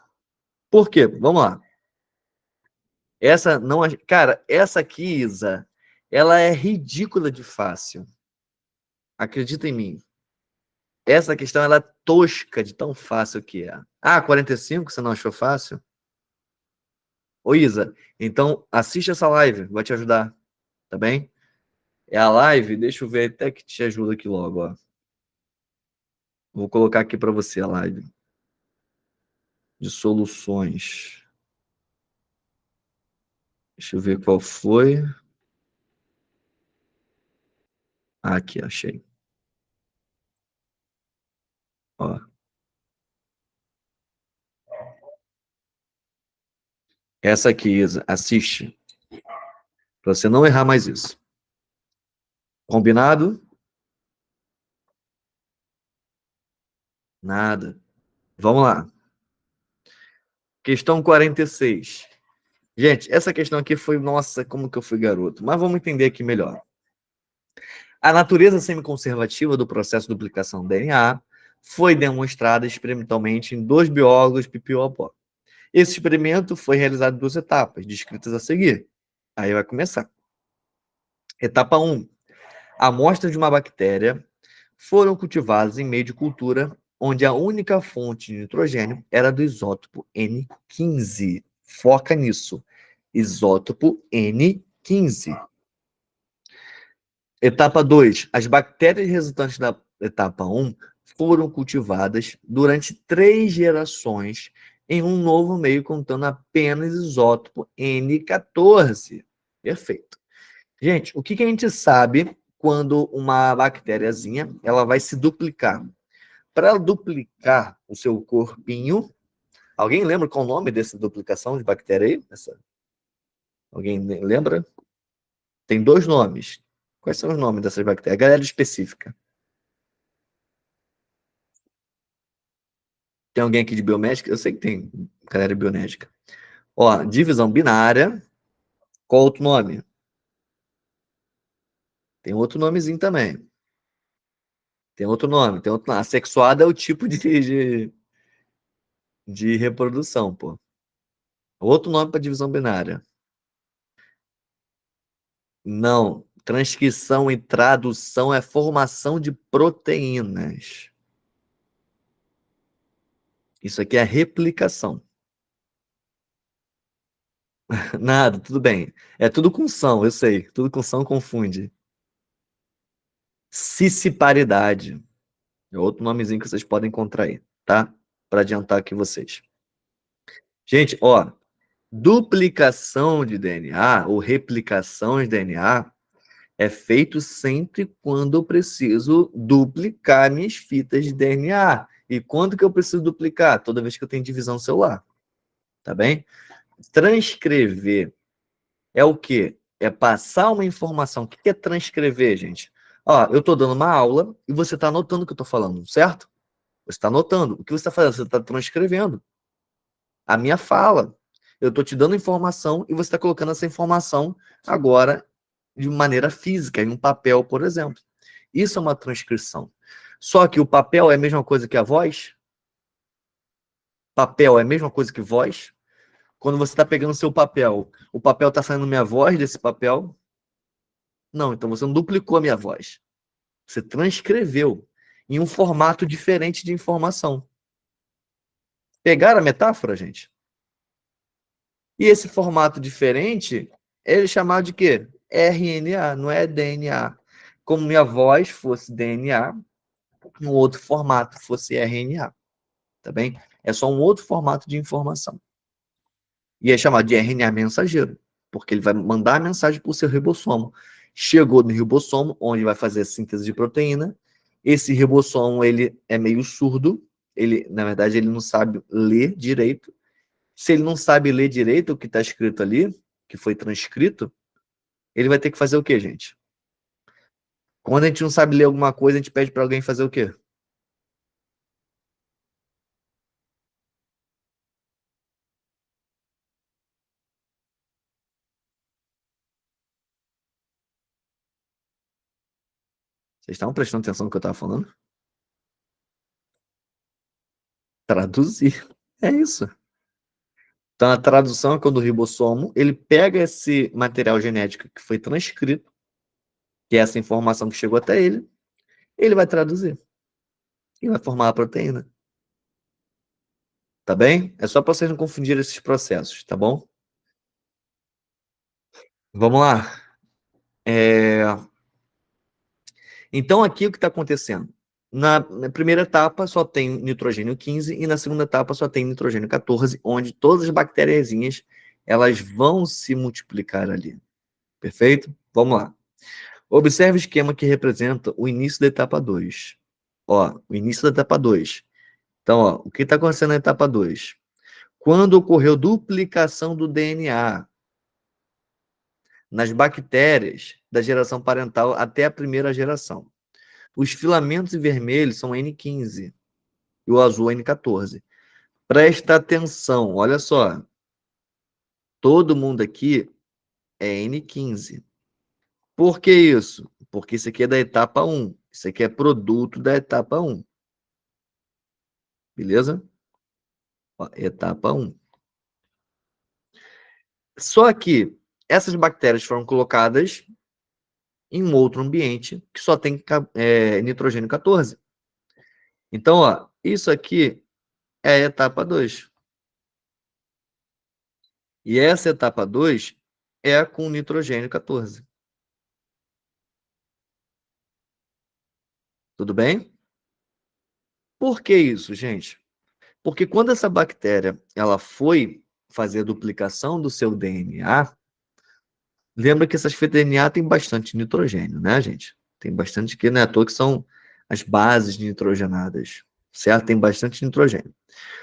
Por quê? Vamos lá. Essa não, cara, essa aqui, Isa, ela é ridícula de fácil. Acredita em mim. Essa questão ela é tosca de tão fácil que é. Ah, 45, você não achou fácil? Ô, Isa, então assiste essa live, vai te ajudar, tá bem? É a live, deixa eu ver até que te ajuda aqui logo, ó. Vou colocar aqui para você a live de soluções. Deixa eu ver qual foi. Ah, aqui, achei. Ó. Essa aqui, Isa, assiste. Para você não errar mais isso. Combinado? Nada. Vamos lá. Questão 46. Gente, essa questão aqui foi, nossa, como que eu fui garoto. Mas vamos entender aqui melhor. A natureza semiconservativa do processo de duplicação do DNA foi demonstrada experimentalmente em 2 biólogos pipiopó. Esse experimento foi realizado em 2 etapas, descritas a seguir. Aí vai começar. Etapa 1. Amostras de uma bactéria foram cultivadas em meio de cultura onde a única fonte de nitrogênio era do isótopo N15. Foca nisso. Isótopo N15. Etapa 2. As bactérias resultantes da etapa 1 foram cultivadas durante 3 gerações em um novo meio contendo apenas isótopo N14. Perfeito. Gente, o que a gente sabe quando uma bactériazinha ela vai se duplicar? Para duplicar o seu corpinho, alguém lembra qual o nome dessa duplicação de bactéria aí? Alguém lembra? Tem 2 nomes. Quais são os nomes dessas bactérias? Galera específica. Tem alguém aqui de biomédica? Eu sei que tem galera biomédica. Ó, divisão binária. Qual outro nome? Tem outro nomezinho também. Tem outro nome. Tem outro nome. Assexuada é o tipo de reprodução, pô. Outro nome para divisão binária. Não. Transcrição e tradução é formação de proteínas. Isso aqui é replicação. Nada, tudo bem. É tudo com são, eu sei. Tudo com são confunde. Cissiparidade. É outro nomezinho que vocês podem encontrar aí, tá? Para adiantar aqui vocês. Gente, ó, duplicação de DNA ou replicação de DNA é feito sempre quando eu preciso duplicar minhas fitas de DNA. E quando que eu preciso duplicar? Toda vez que eu tenho divisão celular, tá bem? Transcrever é o quê? É passar uma informação. O que é transcrever, gente? Ó, eu estou dando uma aula e você está anotando o que eu estou falando, certo? Você está anotando. O que você está fazendo? Você está transcrevendo a minha fala. Eu estou te dando informação e você está colocando essa informação agora de maneira física, em um papel, por exemplo. Isso é uma transcrição. Só que o papel é a mesma coisa que a voz? Papel é a mesma coisa que voz? Quando você está pegando seu papel, o papel está saindo minha voz desse papel? Não, então você não duplicou a minha voz. Você transcreveu em um formato diferente de informação. Pegaram a metáfora, gente? E esse formato diferente, ele é chamado de quê? RNA, não é DNA. Como minha voz fosse DNA, um outro formato fosse RNA, tá bem? É só um outro formato de informação. E é chamado de RNA mensageiro, porque ele vai mandar a mensagem para o seu ribossomo. Chegou no ribossomo, onde vai fazer a síntese de proteína. Esse ribossomo, ele é meio surdo, ele, na verdade, ele não sabe ler direito. Se ele não sabe ler direito o que está escrito ali, que foi transcrito, ele vai ter que fazer o quê, gente? Quando a gente não sabe ler alguma coisa, a gente pede para alguém fazer o quê? Vocês estavam prestando atenção no que eu estava falando? Traduzir. É isso. Então, a tradução é quando o ribossomo ele pega esse material genético que foi transcrito, que é essa informação que chegou até ele vai traduzir e vai formar a proteína. Tá bem? É só para vocês não confundirem esses processos, tá bom? Vamos lá. Então, aqui o que está acontecendo? Na primeira etapa só tem nitrogênio 15 e na segunda etapa só tem nitrogênio 14, onde todas as bactériazinhas elas vão se multiplicar ali. Perfeito? Vamos lá. Observe o esquema que representa o início da etapa 2. Ó, o início da etapa 2. Então, ó, o que está acontecendo na etapa 2? Quando ocorreu duplicação do DNA nas bactérias da geração parental até a primeira geração. Os filamentos vermelhos são N15 e o azul N14. Presta atenção, olha só. Todo mundo aqui é N15. Por que isso? Porque isso aqui é da etapa 1. Isso aqui é produto da etapa 1. Beleza? Ó, etapa 1. Só que essas bactérias foram colocadas em um outro ambiente que só tem nitrogênio 14. Então, ó, isso aqui é a etapa 2. E essa etapa 2 é com nitrogênio 14. Tudo bem? Por que isso, gente? Porque quando essa bactéria ela foi fazer a duplicação do seu DNA, lembra que essas fitas de DNA têm bastante nitrogênio, né, gente? Tem bastante que não é à toa que são as bases nitrogenadas, certo? Tem bastante nitrogênio.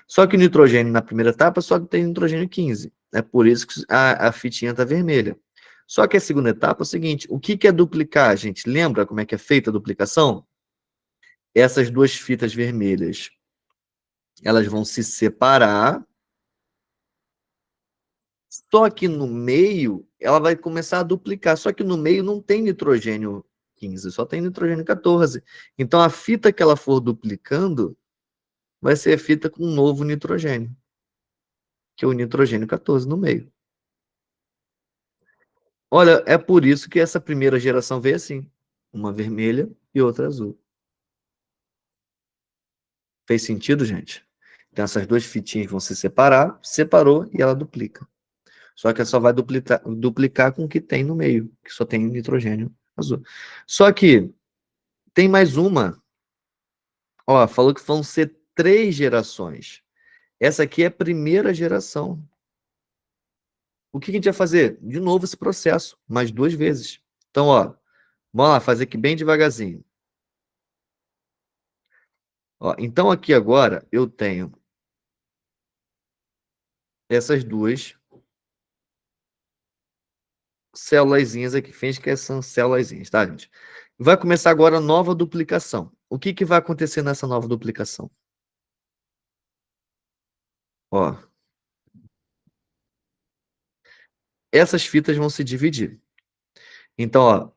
Só que o nitrogênio na primeira etapa só tem nitrogênio 15. É por isso que a fitinha está vermelha. Só que a segunda etapa é o seguinte: o que é duplicar, gente? Lembra como é que é feita a duplicação? Essas duas fitas vermelhas, elas vão se separar, só que no meio ela vai começar a duplicar. Só que no meio não tem nitrogênio 15, só tem nitrogênio 14. Então a fita que ela for duplicando vai ser a fita com um novo nitrogênio, que é o nitrogênio 14 no meio. Olha, é por isso que essa primeira geração veio assim, uma vermelha e outra azul. Fez sentido, gente? Então essas duas fitinhas vão se separar, separou e ela duplica. Só que ela só vai duplicar com o que tem no meio, que só tem nitrogênio azul. Só que tem mais uma. Ó, falou que vão ser 3 gerações. Essa aqui é a primeira geração. O que a gente vai fazer? De novo esse processo, mais 2 vezes. Então, ó, vamos lá, fazer aqui bem devagarzinho. Ó, então aqui agora eu tenho essas duas célulazinhas aqui. Finge que são célulazinhas, tá, gente? Vai começar agora a nova duplicação. O que vai acontecer nessa nova duplicação? Ó, essas fitas vão se dividir. Então, ó,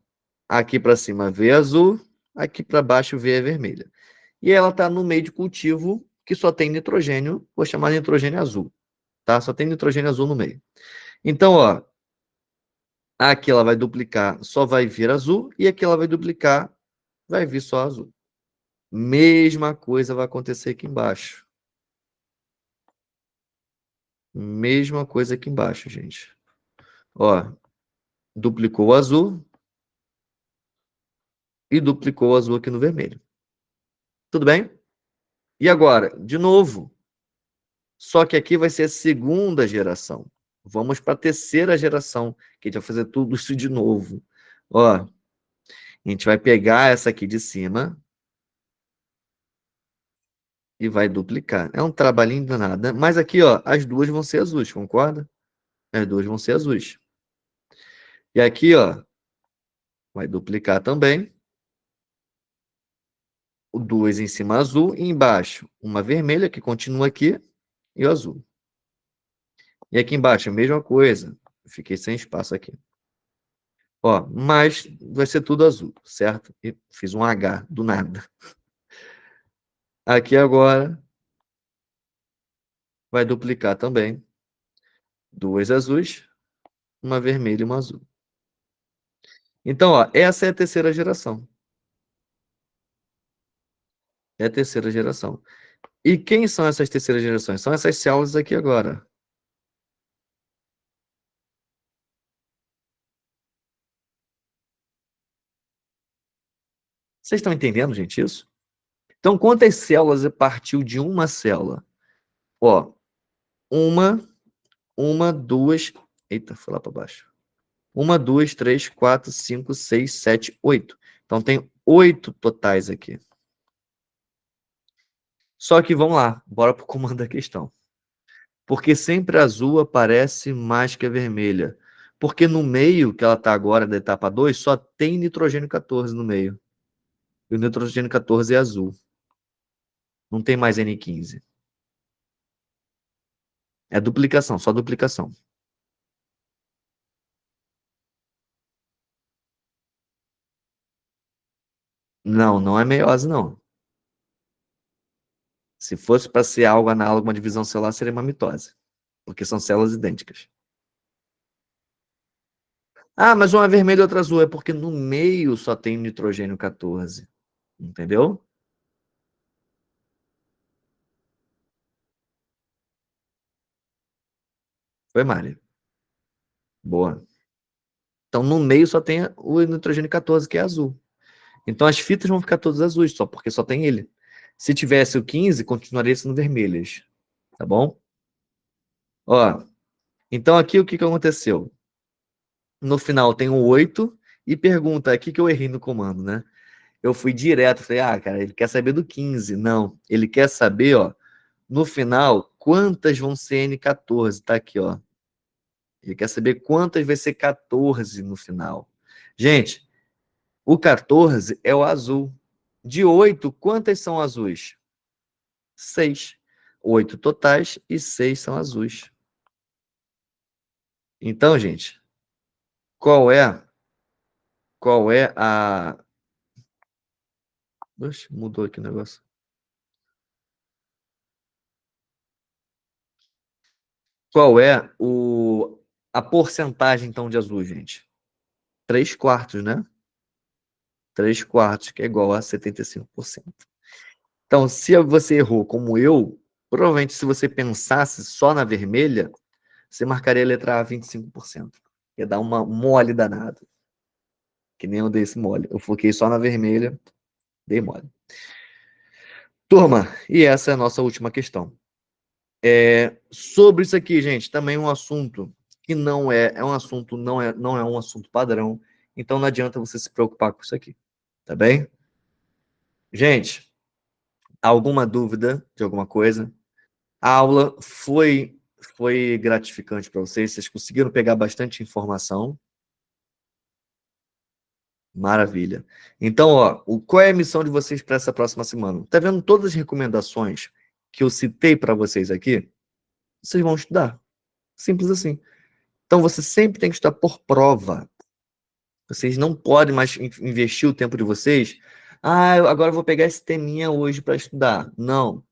aqui para cima V é azul, aqui para baixo V é vermelha. E ela está no meio de cultivo que só tem nitrogênio, vou chamar de nitrogênio azul, tá? Só tem nitrogênio azul no meio. Então, ó, aqui ela vai duplicar, só vai vir azul, e aqui ela vai duplicar, vai vir só azul. Mesma coisa vai acontecer aqui embaixo. Mesma coisa aqui embaixo, gente. Ó, duplicou o azul e duplicou o azul aqui no vermelho. Tudo bem? E agora, de novo, só que aqui vai ser a segunda geração. Vamos para a terceira geração, que a gente vai fazer tudo isso de novo. Ó, a gente vai pegar essa aqui de cima e vai duplicar. É um trabalhinho danado, né? Mas aqui, ó, as duas vão ser azuis, concorda? As duas vão ser azuis. E aqui, ó, vai duplicar também. O 2 em cima azul e embaixo uma vermelha que continua aqui e o azul. E aqui embaixo a mesma coisa. Fiquei sem espaço aqui. Ó, mas vai ser tudo azul, certo? E fiz um H do nada. Aqui agora vai duplicar também. 2 azuis, uma vermelha e uma azul. Então, ó, essa é a terceira geração. É a terceira geração. E quem são essas terceiras gerações? São essas células aqui agora. Vocês estão entendendo, gente, isso? Então, quantas células partiu de uma célula? Ó, uma, duas. Eita, foi lá para baixo. Uma, duas, três, quatro, cinco, seis, sete, 8. Então, tem 8 totais aqui. Só que vamos lá, bora para o comando da questão. Porque sempre a azul aparece mais que a vermelha. Porque no meio, que ela está agora, da etapa 2, só tem nitrogênio 14 no meio. E o nitrogênio 14 é azul. Não tem mais N15. É duplicação, só duplicação. Não, não é meiose, não. Se fosse para ser algo análogo a uma divisão celular, seria uma mitose. Porque são células idênticas. Ah, mas uma é vermelha e outra azul. É porque no meio só tem nitrogênio 14. Entendeu? Foi, Mari. Boa. Então, no meio só tem o nitrogênio 14, que é azul. Então, as fitas vão ficar todas azuis, só porque só tem ele. Se tivesse o 15, continuaria sendo vermelhas. Tá bom? Ó, então aqui o que aconteceu? No final tem um 8 e pergunta, aqui que eu errei no comando, né? Eu fui direto, falei, cara, ele quer saber do 15. Não, ele quer saber, ó, no final, quantas vão ser N14. Tá aqui, ó. Ele quer saber quantas vai ser 14 no final. Gente, o 14 é o azul. De 8, quantas são azuis? 6. 8 totais e 6 são azuis. Então, gente, qual é a... Oxe, mudou aqui o negócio. Qual é a porcentagem, então, de azul, gente? 3/4, né? 3/4, que é igual a 75%. Então, se você errou como eu, provavelmente se você pensasse só na vermelha, você marcaria a letra A 25%. Ia dar uma mole danada. Que nem eu dei esse mole. Eu foquei só na vermelha, dei mole. Turma, e essa é a nossa última questão. Sobre isso aqui, gente, também um assunto que não é um assunto, não é um assunto padrão, então não adianta você se preocupar com isso aqui, tá bem? Gente, alguma dúvida de alguma coisa? A aula foi gratificante para vocês? Vocês conseguiram pegar bastante informação? Maravilha. Então, ó, qual é a missão de vocês para essa próxima semana? Tá vendo todas as recomendações que eu citei para vocês aqui? Vocês vão estudar. Simples assim. Então, você sempre tem que estudar por prova. Vocês não podem mais investir o tempo de vocês. Agora eu vou pegar esse teminha hoje para estudar. Não,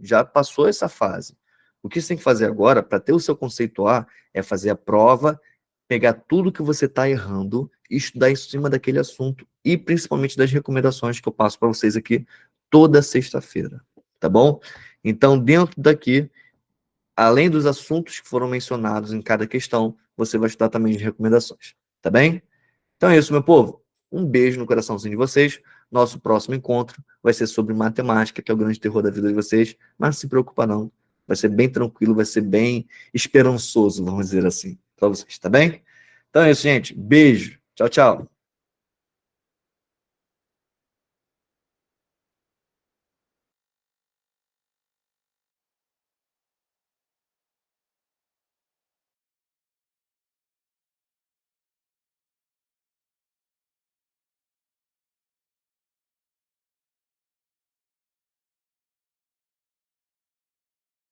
já passou essa fase. O que você tem que fazer agora, para ter o seu conceito A, é fazer a prova, pegar tudo que você está errando e estudar em cima daquele assunto. E principalmente das recomendações que eu passo para vocês aqui toda sexta-feira. Tá bom? Então, dentro daqui, além dos assuntos que foram mencionados em cada questão, você vai estudar também as recomendações. Tá bem? Então é isso, meu povo. Um beijo no coraçãozinho de vocês. Nosso próximo encontro vai ser sobre matemática, que é o grande terror da vida de vocês. Mas não se preocupa, não. Vai ser bem tranquilo, vai ser bem esperançoso, vamos dizer assim, para vocês, tá bem? Então é isso, gente. Beijo. Tchau, tchau.